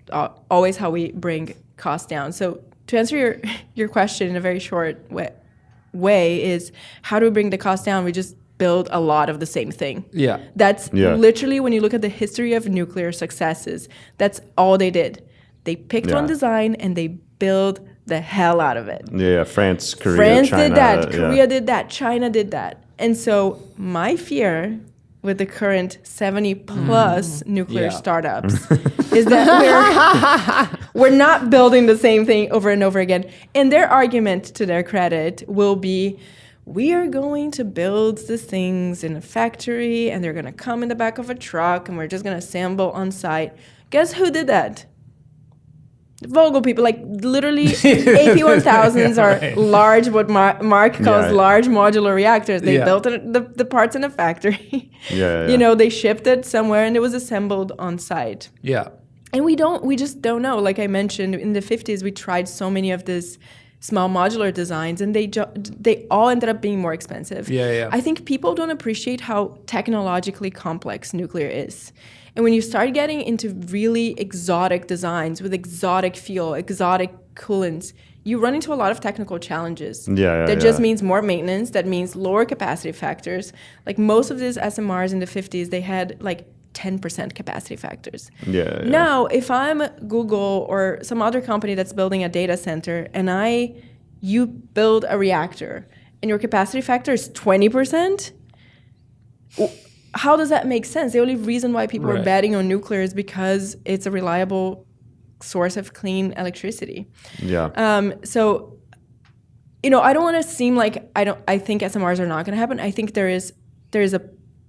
always how we bring costs down. So to answer your question in a very short way is, how do we bring the cost down? We just build a lot of the same thing. Yeah. That's literally, when you look at the history of nuclear successes, that's all they did. They picked one design and they build the hell out of it. Yeah, France, Korea, China, did that. Korea did that. China did that. And so my fear with the current 70+ nuclear startups is that we're not building the same thing over and over again. And their argument, to their credit, will be, we are going to build these things in a factory and they're going to come in the back of a truck and we're just going to assemble on site. Guess who did that? Vogel people, like literally AP1000s are large, what Mark calls large modular reactors. They built the parts in a factory. You know, they shipped it somewhere and it was assembled on site. Yeah. And we just don't know. Like I mentioned, in the 50s, we tried so many of these small modular designs and they all ended up being more expensive. I think people don't appreciate how technologically complex nuclear is. And when you start getting into really exotic designs with exotic fuel, exotic coolants, you run into a lot of technical challenges. That just means more maintenance. That means lower capacity factors. Like most of these SMRs in the 50s, they had like 10% capacity factors. Now, if I'm Google or some other company that's building a data center and you build a reactor and your capacity factor is 20%, how does that make sense? The only reason why people are betting on nuclear is because it's a reliable source of clean electricity. So, you know, I don't want to seem like I think SMRs are not going to happen. I think there is a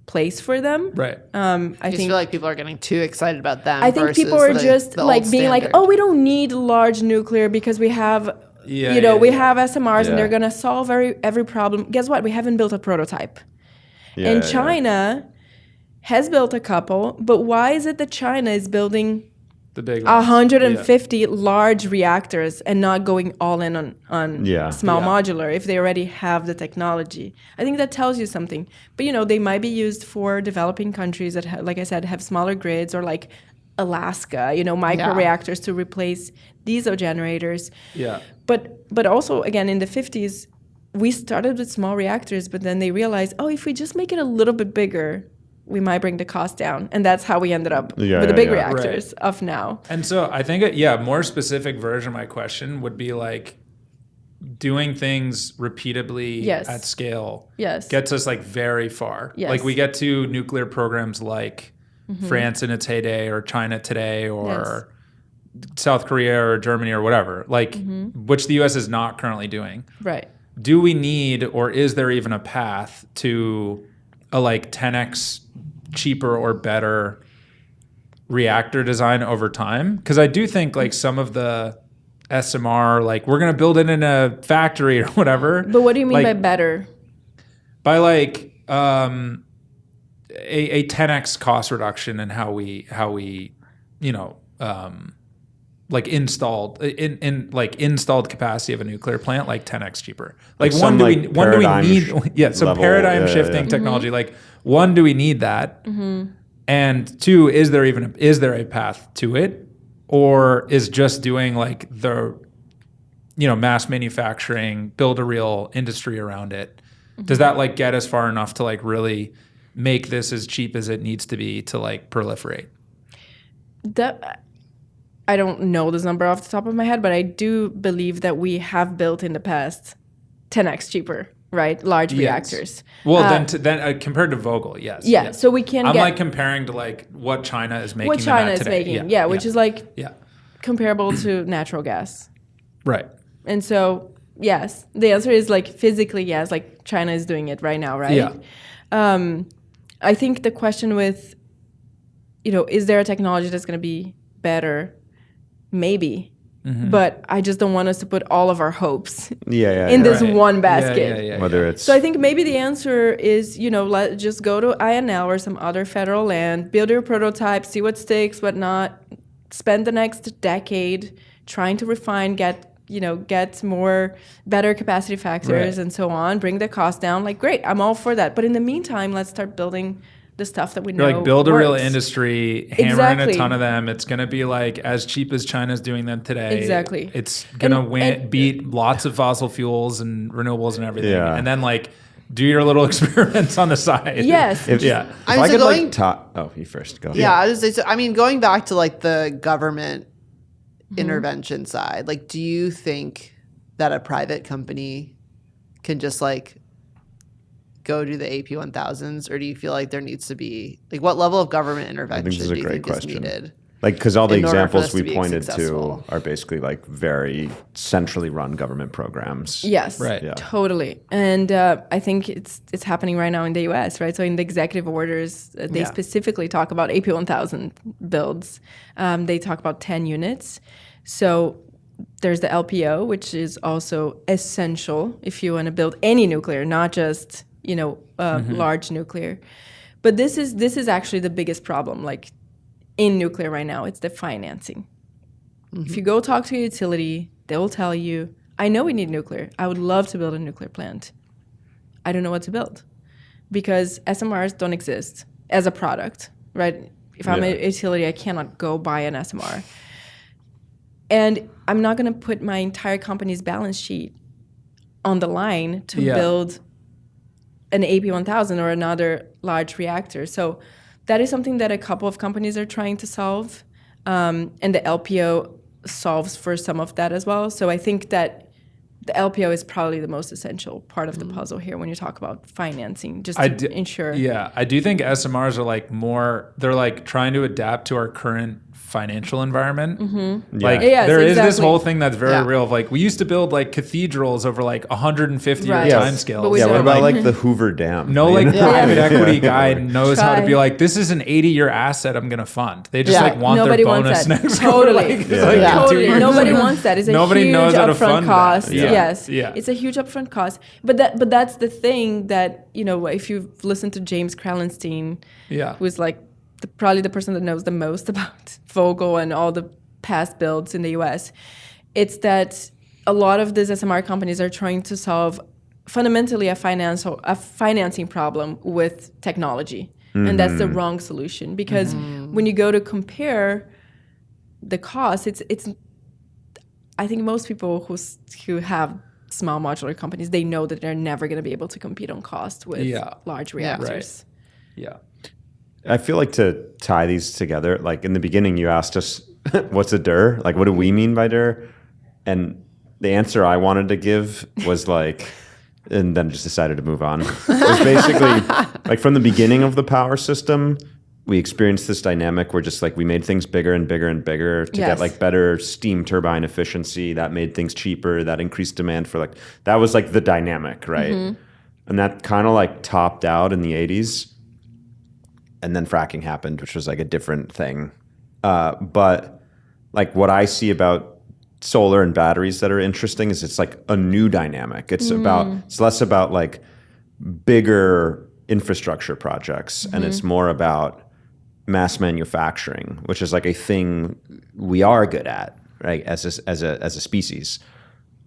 place for them. I feel like people are getting too excited about them. I think people are just like being like, oh, we don't need large nuclear because we have, we have SMRs and they're going to solve every problem. Guess what? We haven't built a prototype. And China has built a couple, but why is it that China is building the big 150 large reactors and not going all in on small modular if they already have the technology? I think that tells you something. But, you know, they might be used for developing countries that, like I said, have smaller grids, or like Alaska, you know, micro reactors to replace diesel generators. But also, again, in the 50s, we started with small reactors, but then they realized, oh, if we just make it a little bit bigger, we might bring the cost down. And that's how we ended up with the big reactors of now. And so I think, a more specific version of my question would be like, doing things repeatedly at scale gets us like very far. Like we get to nuclear programs like France in its heyday, or China today, or South Korea or Germany or whatever, like which the US is not currently doing. Do we need, or is there even a path to a like 10x cheaper or better reactor design over time? Because I do think like some of the SMR, like we're going to build it in a factory or whatever. But what do you mean by better? By like a 10x cost reduction in how we you know, like installed capacity of a nuclear plant, like 10x cheaper. Like one, do we need some paradigm shifting technology. Like one, do we need that? And two, is there a path to it, or is just doing like the, you know, mass manufacturing, build a real industry around it? Does that like get us far enough to like really make this as cheap as it needs to be to like proliferate? I don't know this number off the top of my head, but I do believe that we have built in the past 10x cheaper, right? Large reactors. Well, then compared to Vogel, yes. So we can. I'm like comparing to like what China is making. What China is making, which is like comparable to natural gas. Right. And so, yes, the answer is like physically, yes, like China is doing it right now, right? Yeah. I think the question with, is there a technology that's going to be better? Maybe. But I just don't want us to put all of our hopes in this Right. one basket. Yeah. Whether it's So I think maybe the answer is, just go to INL or some other federal land, build your prototype, see what sticks, what not, spend the next decade trying to refine, get better capacity factors and so on, bring the cost down. Like, great, I'm all for that. But in the meantime, let's start building the stuff that we know Like build a real works. industry, hammer in Exactly. a ton of them. It's going to be like as cheap as China's doing them today. Exactly. It's going to And- beat lots of fossil fuels and renewables and everything. Yeah. And then like do your little experiments on the side. Yes. If, Yeah. If I mean, I so could going- like talk. Oh, you first. Go. Yeah, I was just say, so, I mean, going back to like the government intervention side, like, do you think that a private company can just like go do the AP1000s, or do you feel like there needs to be like what level of government intervention this is a do you great think question. is needed? Like, because all the in order for examples this we to be pointed successful? to are basically like very centrally run government programs. Yes, Right. Yeah. totally. And I think it's happening right now in the U.S., right? So in the executive orders, they Yeah. specifically talk about AP1000 builds. They talk about 10 units. So there's the LPO, which is also essential if you want to build any nuclear, not just large nuclear. But this is actually the biggest problem, like in nuclear right now. It's the financing. If you go talk to a utility, they will tell you, I know we need nuclear. I would love to build a nuclear plant. I don't know what to build because SMRs don't exist as a product, right? If I'm a utility, I cannot go buy an SMR. And I'm not going to put my entire company's balance sheet on the line to build an AP1000 or another large reactor. So that is something that a couple of companies are trying to solve. And the LPO solves for some of that as well. So I think that the LPO is probably the most essential part of the puzzle here when you talk about financing, just to ensure. Yeah, I do think SMRs are like they're like trying to adapt to our current financial environment. Like Yes, there is this exactly. whole thing that's very Yeah. real of like we used to build like cathedrals over like 150 Right. year Yes. time But scales. we Yeah. What don't. about like the Hoover Dam? No, like private equity guy Yeah. knows how to be Try. like, this is an 80-year asset I'm going to fund. They just Yeah. like want Nobody their wants bonus that. next Totally. quarter. Like, Yeah. like Yeah. 2 Totally. years. Nobody wants that. It's a Nobody huge knows how to upfront fund that. cost. Yeah. Yes. Yeah. It's a huge upfront cost. But that's the thing that, if you've listened to James Krallenstein, Yeah. who's like probably the person that knows the most about Vogel and all the past builds in the US, it's that a lot of these SMR companies are trying to solve fundamentally a financing problem with technology. And that's the wrong solution because when you go to compare the cost, it's I think most people who have small modular companies, they know that they're never going to be able to compete on cost with large reactors. Yeah. I feel like to tie these together, like in the beginning, you asked us, what's a DER? Like, what do we mean by DER? And the answer I wanted to give was like, and then just decided to move on. It was basically like from the beginning of the power system, we experienced this dynamic where just like we made things bigger and bigger and bigger to Yes. get like better steam turbine efficiency. That made things cheaper. That increased demand for that was like the dynamic, right? And that kind of like topped out in the 80s. And then fracking happened, which was like a different thing. But like what I see about solar and batteries that are interesting is it's like a new dynamic. It's less about like bigger infrastructure projects and it's more about mass manufacturing, which is like a thing we are good at, right? As a species.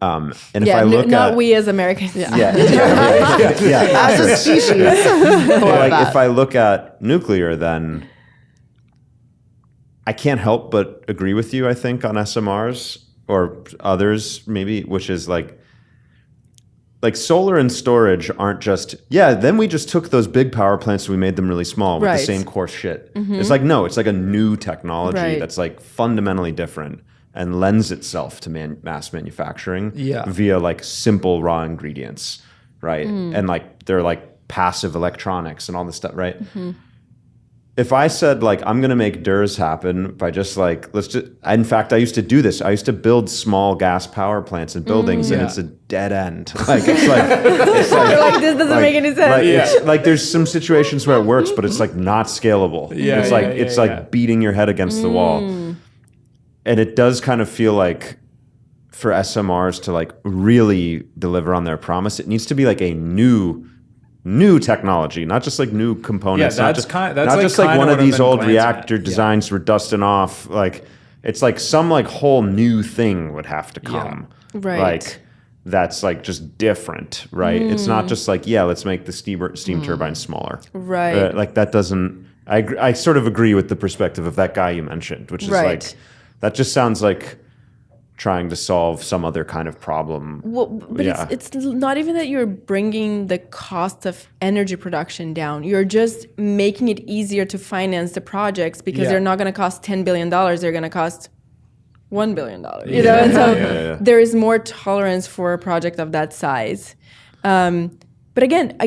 And if I look not at we as Americans. yeah. As a species. Like if I look at nuclear, then I can't help but agree with you, I think, on SMRs or others maybe, which is like solar and storage aren't just, then we just took those big power plants and we made them really small with the Right. same coarse shit. It's like, no, it's like a new technology Right. that's like fundamentally different and lends itself to mass manufacturing Yeah. via like simple raw ingredients, right? And like they're like passive electronics and all this stuff, right? if I said like I'm gonna make DERS happen by just like in fact I used to do this. I used to build small gas power plants in buildings, and it's a dead end. Like it's like this doesn't make any sense. Like, it's like there's some situations where it works, but it's like not scalable. Yeah, it's like beating your head against the wall, and it does kind of feel like for SMRs to like really deliver on their promise, it needs to be like a new technology, not just like new components. Yeah, not just like one of these old reactor designs we're dusting off. Like it's like some like whole new thing would have to come. Right. Like that's like just different, right? It's not just like, let's make the steam turbine smaller. Right. Like that doesn't, I sort of agree with the perspective of that guy you mentioned, which is like, that just sounds like trying to solve some other kind of problem. Well, but it's not even that you're bringing the cost of energy production down. You're just making it easier to finance the projects because they're not going to cost $10 billion. They're going to cost $1 billion. You know, and so there is more tolerance for a project of that size. But again, I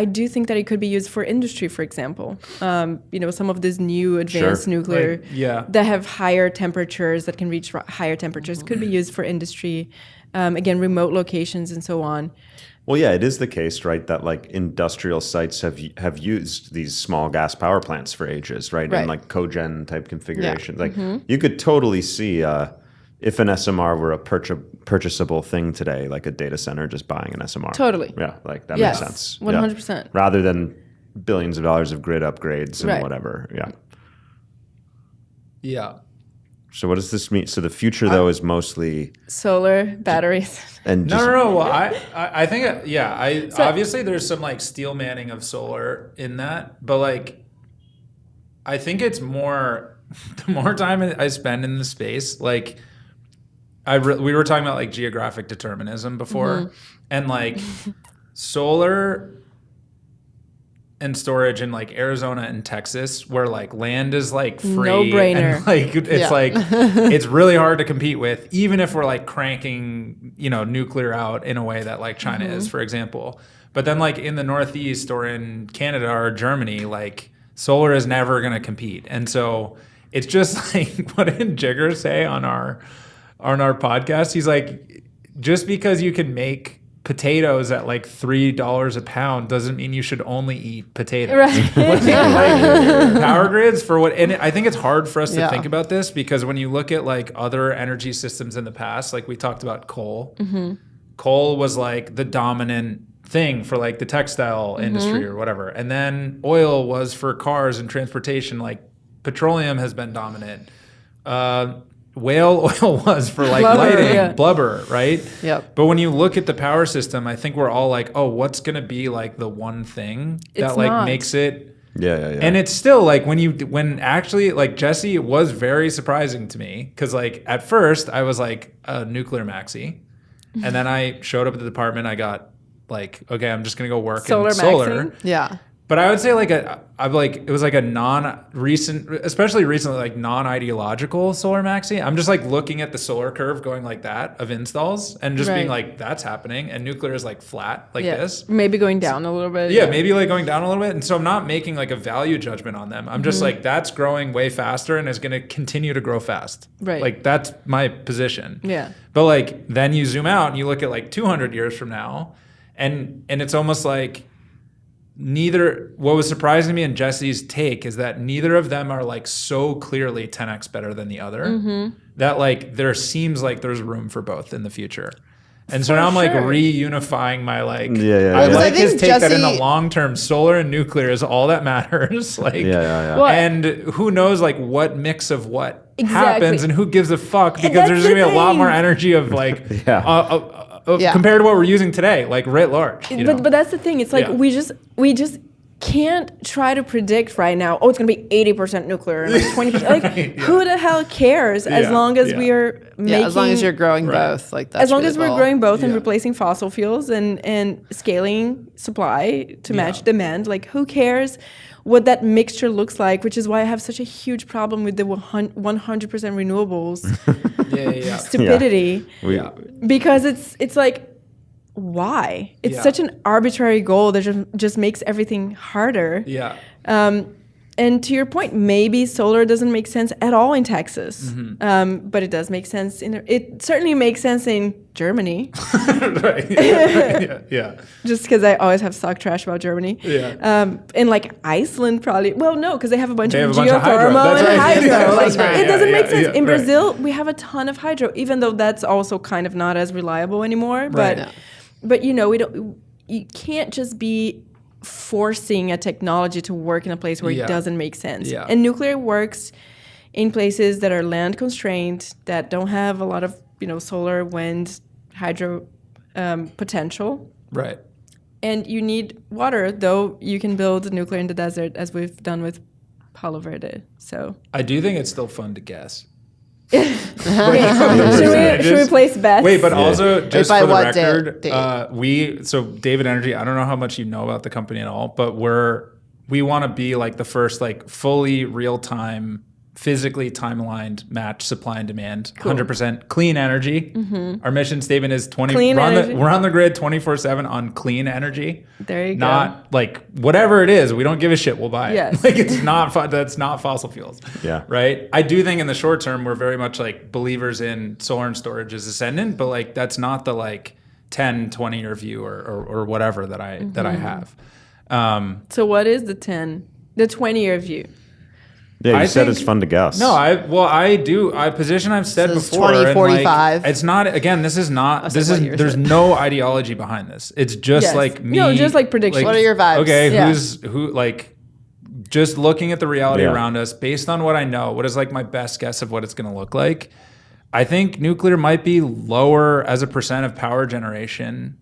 do think that it could be used for industry, for example. Some of these new advanced nuclear that have higher temperatures, that can reach higher temperatures, could be used for industry. Again, remote locations and so on. Well, yeah, it is the case, right, that like industrial sites have used these small gas power plants for ages, right? In like cogen type configurations. Like you could totally see if an SMR were a purchasable thing today, like a data center just buying an SMR. Totally. Yeah, like that makes sense. 100%. Yeah. Rather than billions of dollars of grid upgrades and whatever. Yeah. Yeah. So what does this mean? So the future, though, is mostly solar batteries. And No. Well, I think, obviously there's some like steel manning of solar in that, but like, I think it's more, the more time I spend in the space, like, we were talking about like geographic determinism before, and like solar and storage in like Arizona and Texas, where like land is like free, no-brainer. and like it's like it's really hard to compete with, even if we're like cranking nuclear out in a way that like China is, for example. But then like in the Northeast or in Canada or Germany, like solar is never going to compete, and so it's just like, what did Jigger say on our podcast? He's like, just because you can make potatoes at like $3 a pound doesn't mean you should only eat potatoes. Right. Like, power grids for what? And I think it's hard for us to think about this, because when you look at like other energy systems in the past, like we talked about coal. Coal was like the dominant thing for like the textile industry or whatever, and then oil was for cars and transportation. Like petroleum has been dominant. Whale oil was for like lighting, blubber, right? Yep. But when you look at the power system, I think we're all like, oh, what's going to be like the one thing that like makes it? Yeah. And it's still like when actually like Jesse, it was very surprising to me, because like at first I was like a nuclear maxi, and then I showed up at the department. I got like, okay, I'm just going to go work in solar. Yeah. But I would say like it was like a especially recently, like non-ideological solar maxi. I'm just like looking at the solar curve going like that of installs and just being like, that's happening. And nuclear is like flat like this. Maybe going down a little bit. Yeah, maybe like going down a little bit. And so I'm not making like a value judgment on them. I'm just like, that's growing way faster and is going to continue to grow fast. Right. Like that's my position. Yeah. But like then you zoom out and you look at like 200 years from now, and it's almost like, what was surprising to me in Jesse's take is that neither of them are like so clearly 10x better than the other, that like there seems like there's room for both in the future. And so now I'm like reunifying my like, I like his take that in the long term, solar and nuclear is all that matters. Like, and who knows like what mix of what happens and who gives a fuck, because there's gonna be a lot more energy of like, compared to what we're using today, like writ large. But that's the thing. It's like we just can't try to predict right now. Oh, it's going to be 80% nuclear and like 20%. Like who the hell cares? As long as we are making, as long as you're growing both, like that's as long really as we're growing both and replacing fossil fuels and scaling supply to match demand. Like who cares what that mixture looks like? Which is why I have such a huge problem with the 100% renewables stupidity. Because it's like, why? It's such an arbitrary goal that just makes everything harder. And to your point, maybe solar doesn't make sense at all in Texas, but it does make sense it certainly makes sense in Germany. Right. Yeah. Just because I always have talk trash about Germany. Yeah. And like Iceland probably, well, no, because they have a bunch They of have a bunch of hydro. geothermal That's and right. hydro. Yeah, Like, that's right. it doesn't Yeah, make yeah, sense. yeah, In right. Brazil, we have a ton of hydro, even though that's also kind of not as reliable anymore. Right. But you can't just be forcing a technology to work in a place where Yeah. it doesn't make sense. Yeah. And nuclear works in places that are land constrained, that don't have a lot of solar, wind, hydro potential. Right. And you need water, though you can build nuclear in the desert, as we've done with Palo Verde. So I do think it's still fun to guess. should we place bets? Wait, but also just by for the what record, date? so David Energy, I don't know how much you know about the company at all, but we want to be like the first like fully real time, physically time aligned match supply and demand, 100% clean energy. Our mission statement is we're on the grid 24/7 on clean energy. There you go. Not like whatever it is, we don't give a shit. We'll buy it. Yes. Like it's not that's not fossil fuels. Yeah. Right. I do think in the short term we're very much like believers in solar and storage as ascendant, but like that's not the like 10, 20 year view or whatever that I have. So what is the 20-year view? Yeah, you I said think- it's fun to guess. No, I do. I position I've said This is before. 2045. It's not, again, this is not, there's no ideology behind this. It's just Yes. like me. No, just like predictions. What are your vibes? Okay, Yeah. just looking at the reality Yeah. around us based on what I know, what is like my best guess of what it's going to look like. I think nuclear might be lower as a percent of power generation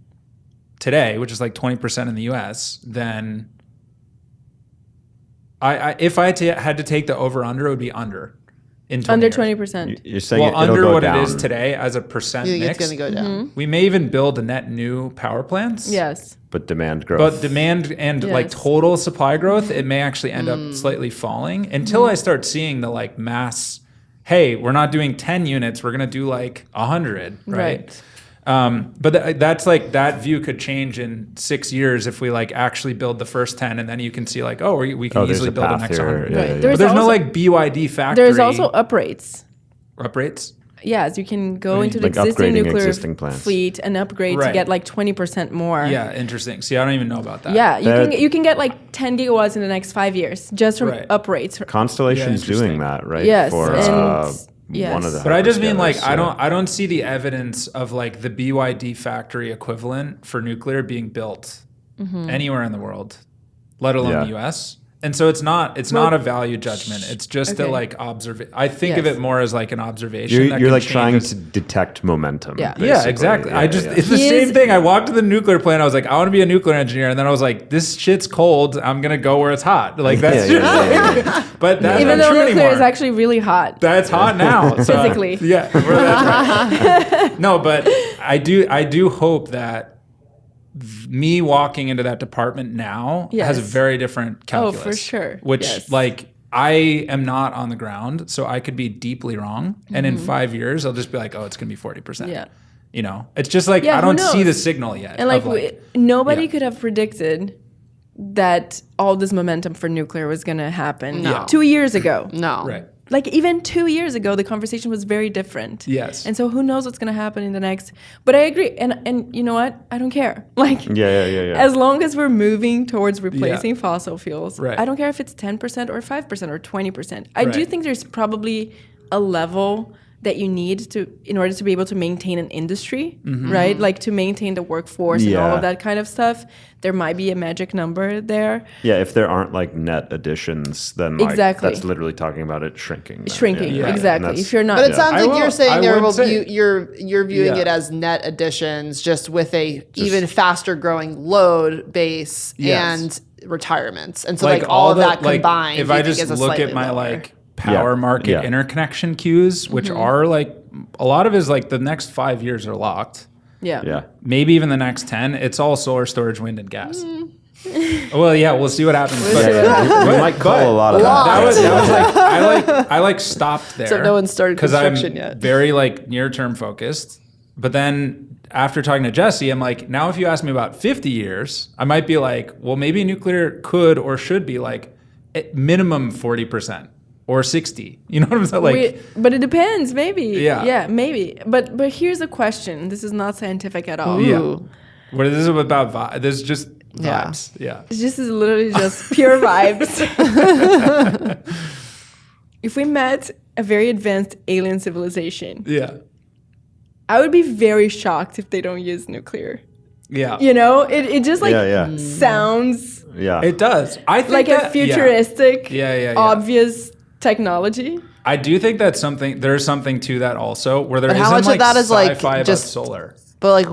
today, which is like 20% in the US, than if I had to take the over-under, it would be under. In 20 Under years. 20%. You're saying Well, it'll under go what down. it is today as a percent You think mix. it's going to go down? We may even build net new power plants. Yes. But demand growth. But demand and like Yes. total supply growth, it may actually end up slightly falling until I start seeing the like mass. Hey, we're not doing 10 units. We're gonna do like 100, right? But that's like that view could change in 6 years if we like actually build the first 10, and then you can see like, oh, we can there's easily a build the path next here. 100. Yeah, Right. yeah, yeah. But there's no also- like BYD factory. There's also uprates. uprates. Yes, you can go into the Like existing upgrading nuclear existing plants. fleet and upgrade to Right. get like 20% more. Yeah, interesting. See, I don't even know about that. Yeah, That- you can get like 10 gigawatts in the next 5 years just from Right. uprates. Constellation's Yeah, interesting. doing that, right? Yes, For and- yes. one of the But I just mean like hyperscalers, I don't see the evidence of like the BYD factory equivalent for nuclear being built anywhere in the world, let alone Yeah. the US. And so it's not a value judgment. It's just a Okay. like I think of Yes. it more as like an observation. You're, that you're can like change trying as- to detect momentum. Yeah. Yeah, basically. exactly. Yeah, It's the He same is- thing. I walked to the nuclear plant. I was like, I want to be a nuclear engineer, and then I was like, this shit's cold. I'm gonna go where it's hot. Like that's Yeah, just yeah, but that's Even not though true nuclear anymore. is actually really hot. That's hot now. So, Physically. Yeah. That's right. No, but I do hope that me walking into that department now has a Yes. very different calculus. for sure. Which Yes. like I am not on the ground, so I could be deeply wrong. And in 5 years, I'll just be like, oh, it's gonna be 40%. Yeah. You know, it's just like Yeah, I who don't see knows? the signal yet. And like, of, nobody yeah. could have predicted that all this momentum for nuclear was going to happen No. 2 years ago. No. right. Like even 2 years ago, the conversation was very different. Yes. And so who knows what's going to happen in the next, but I agree. And you know what? I don't care. Like Yeah. as long as we're moving towards replacing fossil fuels, Right. I don't care if it's 10% or 5% or 20%. I do Right. think there's probably a level that you need to in order to be able to maintain an industry, right? Like to maintain the workforce and all Yeah. of that kind of stuff. There might be a magic number there. Yeah, if there aren't like net additions, then like Exactly. that's literally talking about it shrinking. then. Shrinking, Yeah, and exactly. that's- If you're not But it sounds I like will- you're I saying there would will say- be you're viewing Yeah. it as net additions, just with a even faster growing load base Yes. and retirements, and so like all of that combined. If you I think just is a look at slightly my lower. like power Yeah. market Yeah. interconnection queues, which are like a lot of it is like the next 5 years are locked. yeah. Yeah. Maybe even the next 10, it's all solar storage, wind, and gas. Well, yeah, we'll see what happens. But We might call a lot of that. that was like I like stopped there. So no one started because I'm construction yet. very like near term focused. But then after talking to Jesse, I'm like, now if you ask me about 50 years, I might be like, well, maybe nuclear could or should be like minimum 40% or 60. You know what I'm saying? Like, But it depends, maybe. Yeah. Yeah, maybe. But here's a question. This is not scientific at all. yeah. What this is about this is just Yeah. vibes. Yeah. This is literally just pure vibes. If we met a very advanced alien civilization, Yeah. I would be very shocked if they don't use nuclear. Yeah. You know, it just like Yeah. sounds Yeah. It does. I think like a that- futuristic, Yeah. obvious technology. I do think that's something. There's something to that also, where there But isn't how much of like that is, like, sci-fi about just- solar. But like,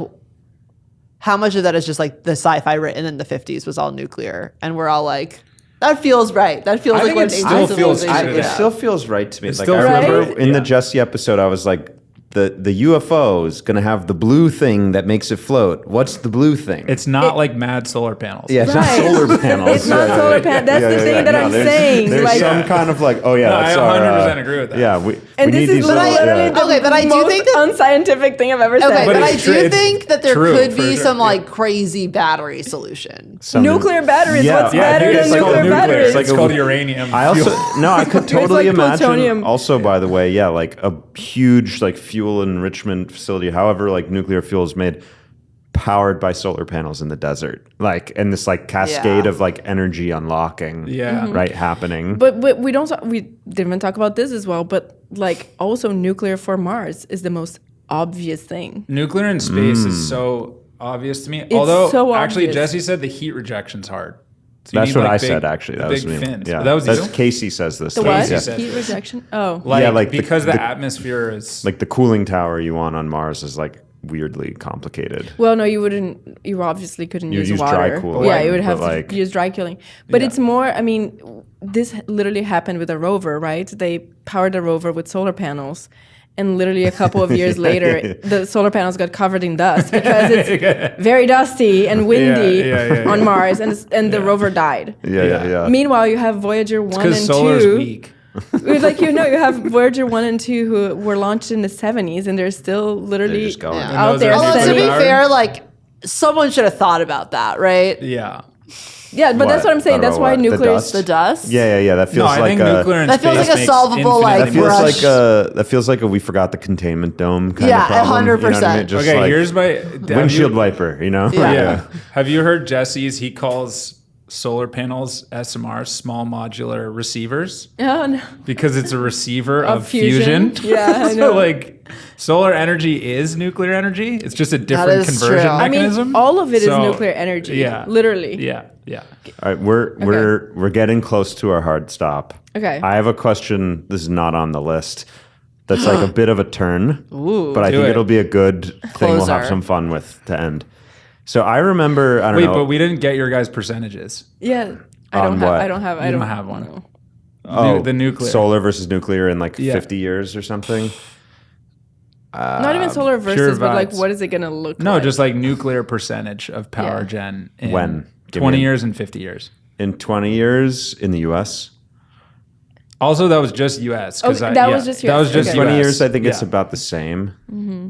how much of that is just like the sci-fi written in the 50s was all nuclear, and we're all like, that feels right. That feels I like think what it an still ancient feels civilization true It to is. still feels right to me. It Like still I feels remember right. in the Yeah. Jesse episode, I was like, the UFO is going to have the blue thing that makes it float. What's the blue thing? It's not like mad solar panels. Yeah, it's Right. not solar panels. It's not solar panels. That's the thing that I'm there's, saying. There's Like, some kind of like, oh yeah, No, that's I our, 100% agree with that. Yeah, and we this need is these little, literally the Okay, but I do most think that- unscientific thing I've ever said. Okay, But but I it's true- do it's think that there true, could for be sure. some Yeah. like crazy battery solution. some- Nuclear batteries. Yeah. What's Yeah, I better think than it's called nuclear nuclear. batteries? It's, like a- called uranium. I also no, I could totally like imagine. plutonium. Also, by the way, yeah, like a huge like fuel enrichment facility, however, like nuclear fuel is made, powered by solar panels in the desert, like and this like cascade Yeah. of like energy unlocking, Yeah. Mhm. right, happening. But we don't we didn't even talk about this as well. But like also nuclear for Mars is the most obvious thing. Nuclear in space is so obvious to me. It's Although, so actually, obvious. Jesse said the heat rejection's hard. So you That's need, what like, I big- said. Actually, that was big me. fins. Yeah, That was that's you? Casey says this. The thing. what? Casey Yeah. said Heat rejection. Oh, Like, Yeah, like because the the- atmosphere is Like the cooling tower you want on Mars is like weirdly complicated. well, no, you wouldn't. You obviously couldn't You'd use use water. dry cooling, Yeah, you would but, have like- to use dry cooling. But Yeah. it's more. I mean, this literally happened with a rover, right? They powered a rover with solar panels. And literally a couple of years later, the solar panels got covered in dust because it's very dusty and windy yeah, on Mars, and the rover died. Yeah. Meanwhile, you have Voyager 1 and 2. because solar's weak. Like, you have Voyager 1 and 2 who were launched in the 70s, and they're still literally They're just going. Yeah. And out those there are Although to be sending. nuclear. fair, like someone should have thought about that, right? Yeah. Yeah, but that's what I'm saying. Thought That's about why what? The nuclear dust? is The dust. Yeah. That No, feels I like think a, nuclear in That feels space like a makes solvable, like, infinite that feels brush. like a that feels like a we forgot the containment dome kind Yeah, of problem. 100%. Just Okay, like here's my windshield wiper. You know. Yeah. Yeah. Have you heard Jesse's? He calls solar panels SMRs, small modular receivers, Oh, no. because it's a receiver of fusion. fusion. Yeah, I So know. like, solar energy is nuclear energy. It's just a different is conversion true. I mean, mechanism. all of it is So, nuclear energy. Yeah. Literally. Yeah. All right, we're getting close to our hard stop. Okay. I have a question. This is not on the list. That's like a bit of a turn, but I Do think it. it'll be a good thing. We'll have Closer. some fun with to end. So I remember. I don't Wait, know. but we didn't get your guys' percentages. Yeah. I On don't have. what? I don't have. I You don't don't have one. know. The nuclear. solar versus nuclear in like Yeah. 50 years or something. Not even solar pure versus, but like, vibes. what is it gonna look No, like? just like nuclear percentage of power Yeah. gen in When? Give 20 me a- years and 50 years. In 20 years in the U.S. Also, that was just U.S. 'cause Okay, that was just That was US, just okay. 20 US. years, I think it's Yeah. about the same.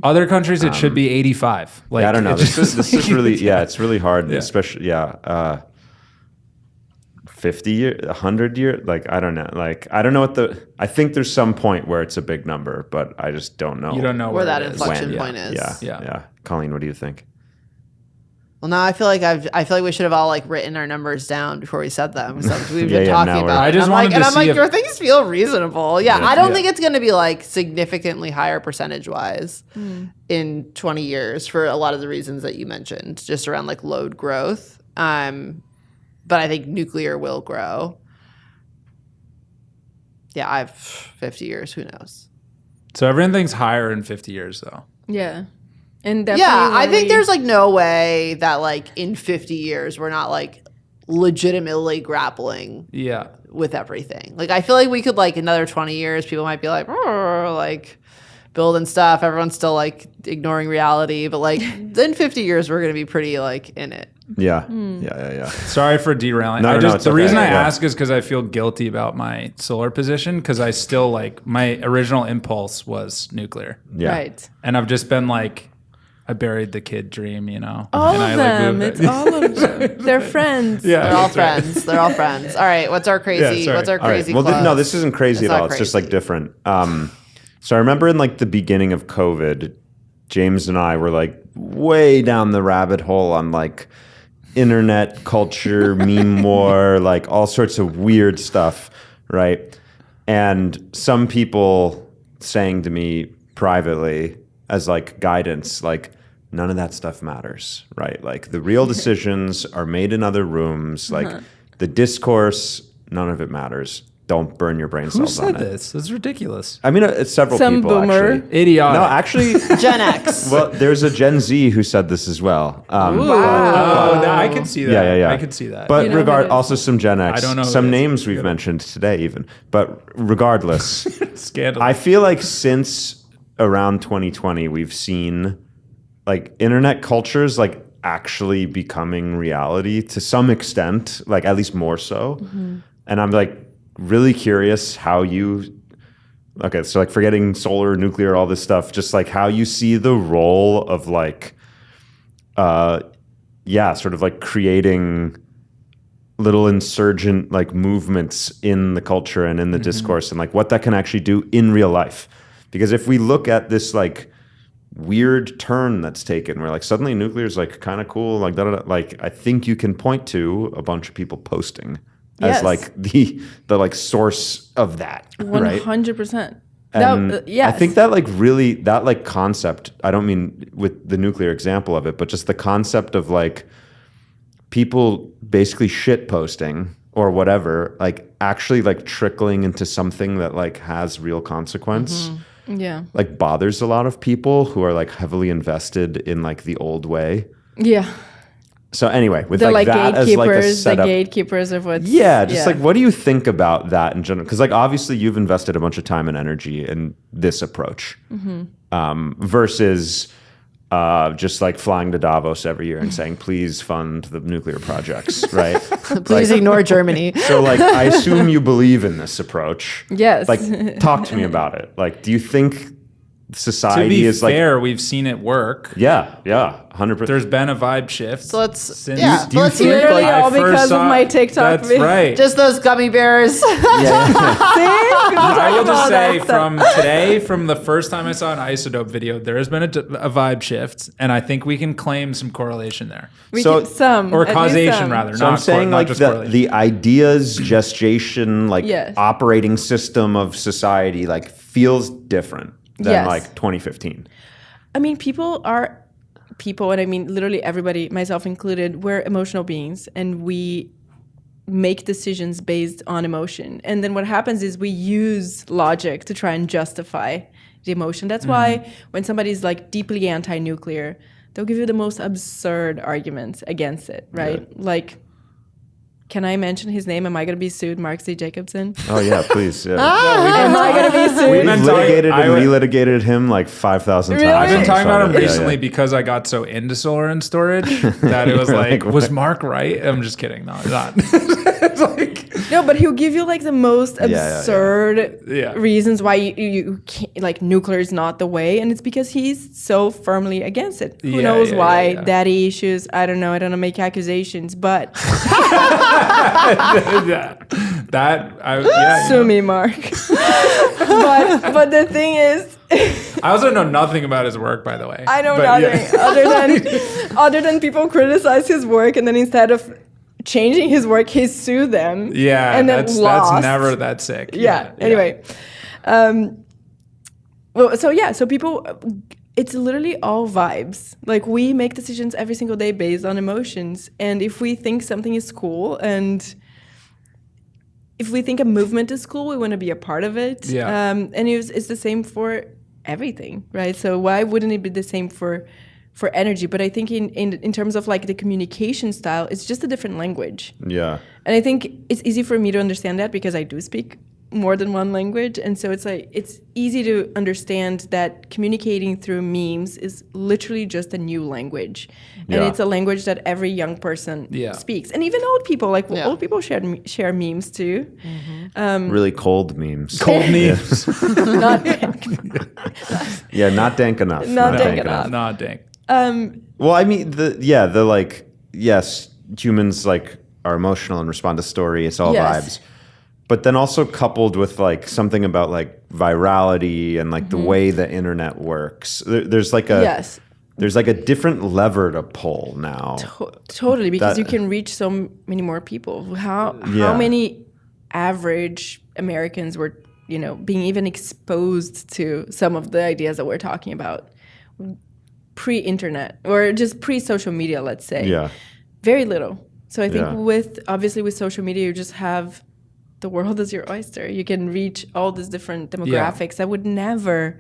Other countries, it should be 85. Like, I don't know. it This just- is really, it's really hard, Yeah. especially, 50 year, 100 year, like, I don't know. Like, I don't know I think there's some point where it's a big number, but I just don't know. You don't know Where that it is. inflection Yeah. point is. Yeah. Colleen, what do you think? Well, now I feel like we should have all like written our numbers down before we said them. So we've been Yeah, talking now about we're- it. I just I'm wanted like, and to I'm see like, if- your things feel reasonable. Yeah, I don't Yeah. think it's going to be like significantly higher percentage wise in 20 years for a lot of the reasons that you mentioned, just around like load growth. But I think nuclear will grow. Yeah, I've 50 years. Who knows? So everything's higher in 50 years, though. Yeah. And definitely Yeah, I when think we- there's like no way that like in 50 years we're not like legitimately grappling Yeah. with everything. Like I feel like we could like another 20 years people might be like building stuff, everyone's still like ignoring reality, but like in 50 years we're going to be pretty like in it. Yeah. Hmm. Yeah. Sorry for derailing. No, it's the okay. reason I Yeah. ask is because I feel guilty about my solar position, because I still like my original impulse was nuclear. Yeah. Right. And I've I buried the kid dream, you know. All and of I, them. moved It's it. all of them. They're friends. Yeah, They're all that's right. friends. They're all friends. All right. What's our crazy? sorry. What's our All right. crazy? Well, no, close? this isn't crazy It's at not all. It's just like crazy. different. So I remember in like the beginning of COVID, James and I were like way down the rabbit hole on like internet culture, meme war, like all sorts of weird stuff, right? And some people saying to me privately as like guidance, like none of that stuff matters, right? Like the real decisions are made in other rooms. Like the discourse, none of it matters. Don't burn your brain Who cells on said it. this? That's ridiculous. I mean, it's several Some people boomer. actually. Idiotic. No, actually, Gen X. well, there's a Gen Z who said this as well. Oh, I could see that. Yeah. I could see that. But You know who it is? also some Gen X. I don't know who some it is. names we've mentioned today even. But regardless, Scandal. I feel like since around 2020, we've seen like internet cultures like actually becoming reality to some extent, like at least more so. And I'm like really curious how you, okay, so like forgetting solar, nuclear, all this stuff, just like how you see the role of like, sort of like creating little insurgent like movements in the culture and in the discourse and like what that can actually do in real life. Because if we look at this like weird turn that's taken where like suddenly nuclear is like kind of cool, like like I think you can point to a bunch of people posting as Yes. like the like source of that, right? 100%. And Yes. I think that like really that like concept, I don't mean with the nuclear example of it, but just the concept of like people basically shit posting or whatever, like actually like trickling into something that like has real consequence. Yeah. Like bothers a lot of people who are like heavily invested in like the old way. Yeah. So anyway, with The like that as like a gatekeepers, the setup. gatekeepers of what's... Yeah, just like what do you think about that in general? Because like obviously you've invested a bunch of time and energy in this approach versus just like flying to Davos every year and saying, please fund the nuclear projects, right? Please ignore Germany. So like I assume you believe in this approach. Yes. Like talk to me about it. Like do you think society to be is like... fair, we've seen it work. Yeah, 100%. There's been a vibe shift. So let's since yeah. do you Let's think, hear Literally I all first because of saw- my TikTok That's video. right. just those gummy bears. I will just say from from today, from the first time I saw an isodope video, there has been a vibe shift, and I think we can claim some correlation there, So- some or at least causation some. rather. So not I'm saying not like just the correlation. ideas, gestation, like Yes. operating system of society like feels different than Yes. like 2015. I mean, people, and I mean literally everybody, myself included, we're emotional beings, and we make decisions based on emotion. And then what happens is we use logic to try and justify the emotion. That's why when somebody's like deeply anti-nuclear, they'll give you the most absurd arguments against it, right? Yeah. Like, can I mention his name? Am I going to be sued? Mark C. Jacobson? Oh yeah, please. Yeah. Am I going to be sued? We've We've been litigated talking- and I- relitigated him like 5,000 Really? times. I've been Okay. talking about him Yeah, recently yeah. because I got so into solar and storage that it was like, Like, was what? Mark right? I'm just kidding. No, it's not. It's like, No, but he'll give you like the most yeah. absurd Yeah. reasons why you can't, like nuclear is not the way, and it's because he's so firmly against it. Who Yeah, knows yeah, why? yeah, yeah. Daddy issues. I don't know. I don't know. Make accusations, but sue me, Mark. but the thing is, I also know nothing about his work, by the way. I know But, nothing yeah. other than people criticize his work, and then instead of changing his work, he sued them. Yeah, and then that's lost. never that sick. Yeah. Anyway, so people, it's literally all vibes. Like we make decisions every single day based on emotions, and if we think something is cool, and if we think a movement is cool, we want to be a part of it. Yeah. And it's the same for everything, right? So why wouldn't it be the same for energy? But I think in terms of like the communication style, it's just a different language. Yeah. And I think it's easy for me to understand that because I do speak more than one language. And so it's easy to understand that communicating through memes is literally just a new language. And Yeah. it's a language that every young person Yeah. speaks. And even old people, like Yeah. old people share memes too. Really cold memes. Cold memes. Not Yeah, not dank enough. Not dank enough. Not dank. Well, I mean, the like, yes, humans like are emotional and respond to story. It's all Yes. vibes. But then also coupled with like something about like virality and like the way the internet works. There's like a Yes. there's like a different lever to pull now. Totally, because That- you can reach so many more people. How Yeah. many average Americans were, being even exposed to some of the ideas that we're talking about pre-internet or just pre-social media, let's say? Yeah. Very little. So I think Yeah. obviously with social media, you just have the world as your oyster. You can reach all these different demographics that would never